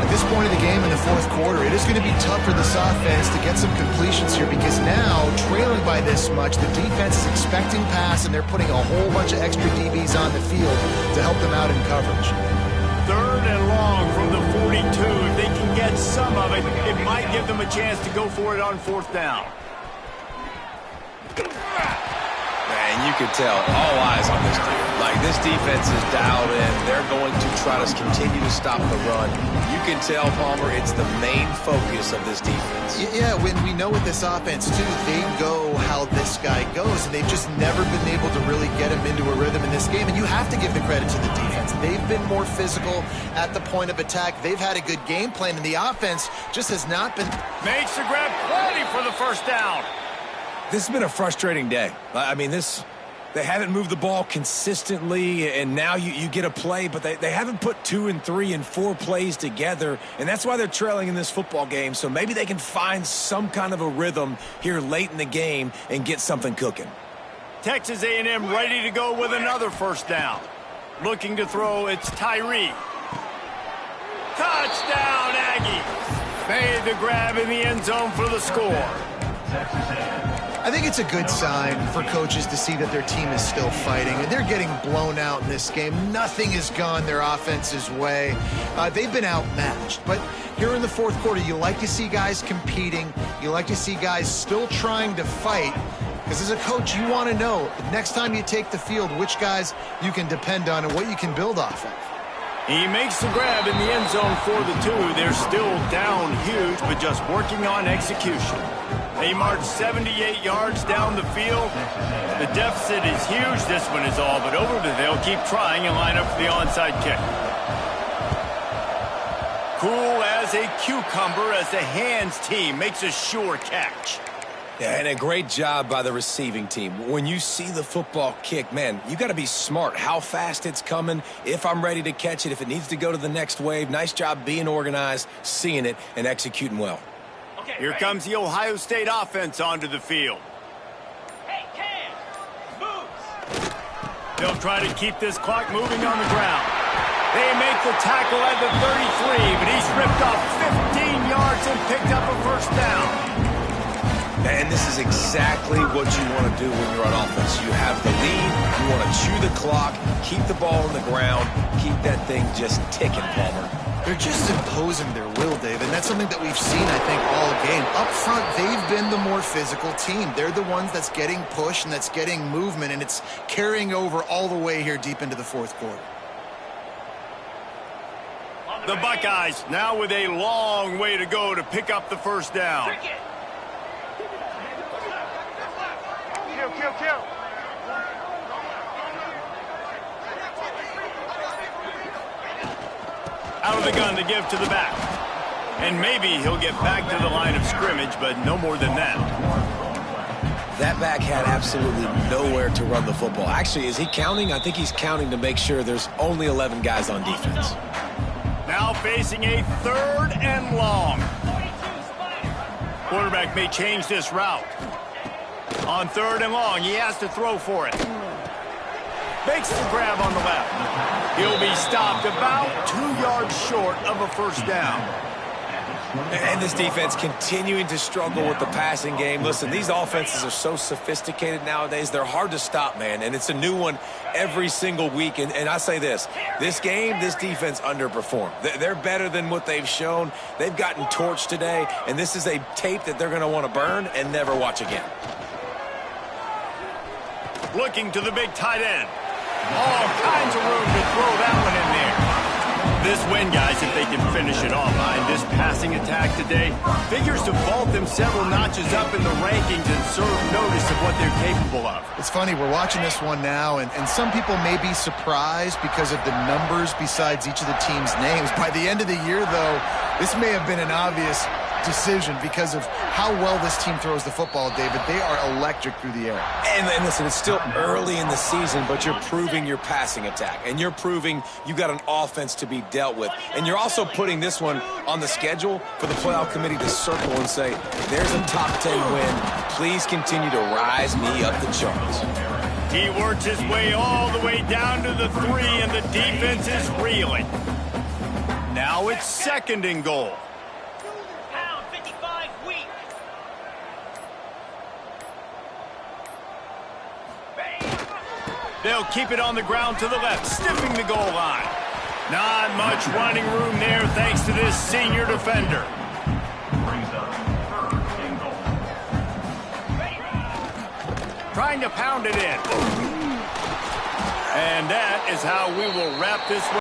B: At this point of the game in the 4th quarter, it is going to be tough for this offense to get some completions here because now, trailing by this much, the defense is expecting pass, and they're putting a whole bunch of extra DBs on the field to help them out in coverage.
A: 3rd and long from the 42. If they can get some of it, it might give them a chance to go for it on 4th down.
C: Man, you could tell all eyes on this dude. Like, this defense is dialed in. They're going to try to continue to stop the run. You can tell, Palmer, it's the main focus of this defense.
B: Yeah, when we know with this offense, too, they go how this guy goes, and they've just never been able to really get him into a rhythm in this game, and you have to give the credit to the defense. They've been more physical at the point of attack. They've had a good game plan, and the offense just has not been...
A: Makes the grab plenty for the 1st down.
C: This has been a frustrating day. I mean, they haven't moved the ball consistently, and now you get a play, but they haven't put 2 and 3 and 4 plays together, and that's why they're trailing in this football game. So maybe they can find some kind of a rhythm here late in the game and get something cooking.
A: Texas A&M ready to go with another 1st down. Looking to throw, it's Tyree. Touchdown, Aggie. Made the grab in the end zone for the score.
B: I think it's a good sign for coaches to see that their team is still fighting. And they're getting blown out in this game. Nothing has gone their offense's way. They've been outmatched. But here in the fourth quarter, you like to see guys competing. You like to see guys still trying to fight. Because as a coach, you want to know next time you take the field which guys you can depend on and what you can build off of.
A: He makes the grab in the end zone for the 2. They're still down huge, but just working on execution. They march 78 yards down the field. The deficit is huge. This one is all but over, but they'll keep trying and line up for the onside kick. Cool as a cucumber as the hands team makes a sure catch.
C: Yeah, and a great job by the receiving team. When you see the football kick, man, you got to be smart how fast it's coming, if I'm ready to catch it, if it needs to go to the next wave. Nice job being organized, seeing it, and executing well.
A: Here comes the Ohio State offense onto the field.
D: Hey, Cam, moves.
A: They'll try to keep this clock moving on the ground. They make the tackle at the 33, but he's ripped off 15 yards and picked up a first down.
C: And this is exactly what you want to do when you're on offense. You have the lead, you want to chew the clock, keep the ball on the ground, keep that thing just ticking, Palmer.
B: They're just imposing their will, Dave, and that's something that we've seen, I think, all game. Up front, they've been the more physical team. They're the ones that's getting pushed and that's getting movement, and it's carrying over all the way here deep into the fourth quarter.
A: The Buckeyes now with a long way to go to pick up the first down.
D: Kill.
A: Out of the gun to give to the back. And maybe he'll get back to the line of scrimmage, but no more than that.
C: That back had absolutely nowhere to run the football. Actually, is he counting? I think he's counting to make sure there's only 11 guys on defense.
A: Now facing a 3rd and long. Quarterback may change this route. On 3rd and long, he has to throw for it. Makes the grab on the left. He'll be stopped about 2 yards short of a first down.
C: And this defense continuing to struggle with the passing game. Listen, these offenses are so sophisticated nowadays. They're hard to stop, man. And it's a new one every single week. And I say this game, this defense underperformed. They're better than what they've shown. They've gotten torched today. And this is a tape that they're going to want to burn and never watch again.
A: Looking to the big tight end. All kinds of room to throw that one in there. This win, guys, if they can finish it off. This passing attack today figures to vault them several notches up in the rankings and serve notice of what they're capable of.
B: It's funny, we're watching this one now, and some people may be surprised because of the numbers besides each of the team's names. By the end of the year, though, this may have been an obvious decision because of how well this team throws the football, David. They are electric through the air.
C: And listen, it's still early in the season, but you're proving your passing attack, and you're proving you got an offense to be dealt with. And you're also putting this one on the schedule for the playoff committee to circle and say, there's a top 10 win. Please continue to rise me up the charts.
A: He works his way all the way down to the 3, and the defense is reeling. Now it's 2nd and goal. They'll keep it on the ground to the left, stiffing the goal line. Not much running room there thanks to this senior defender. Trying to pound it in. And that is how we will wrap this one.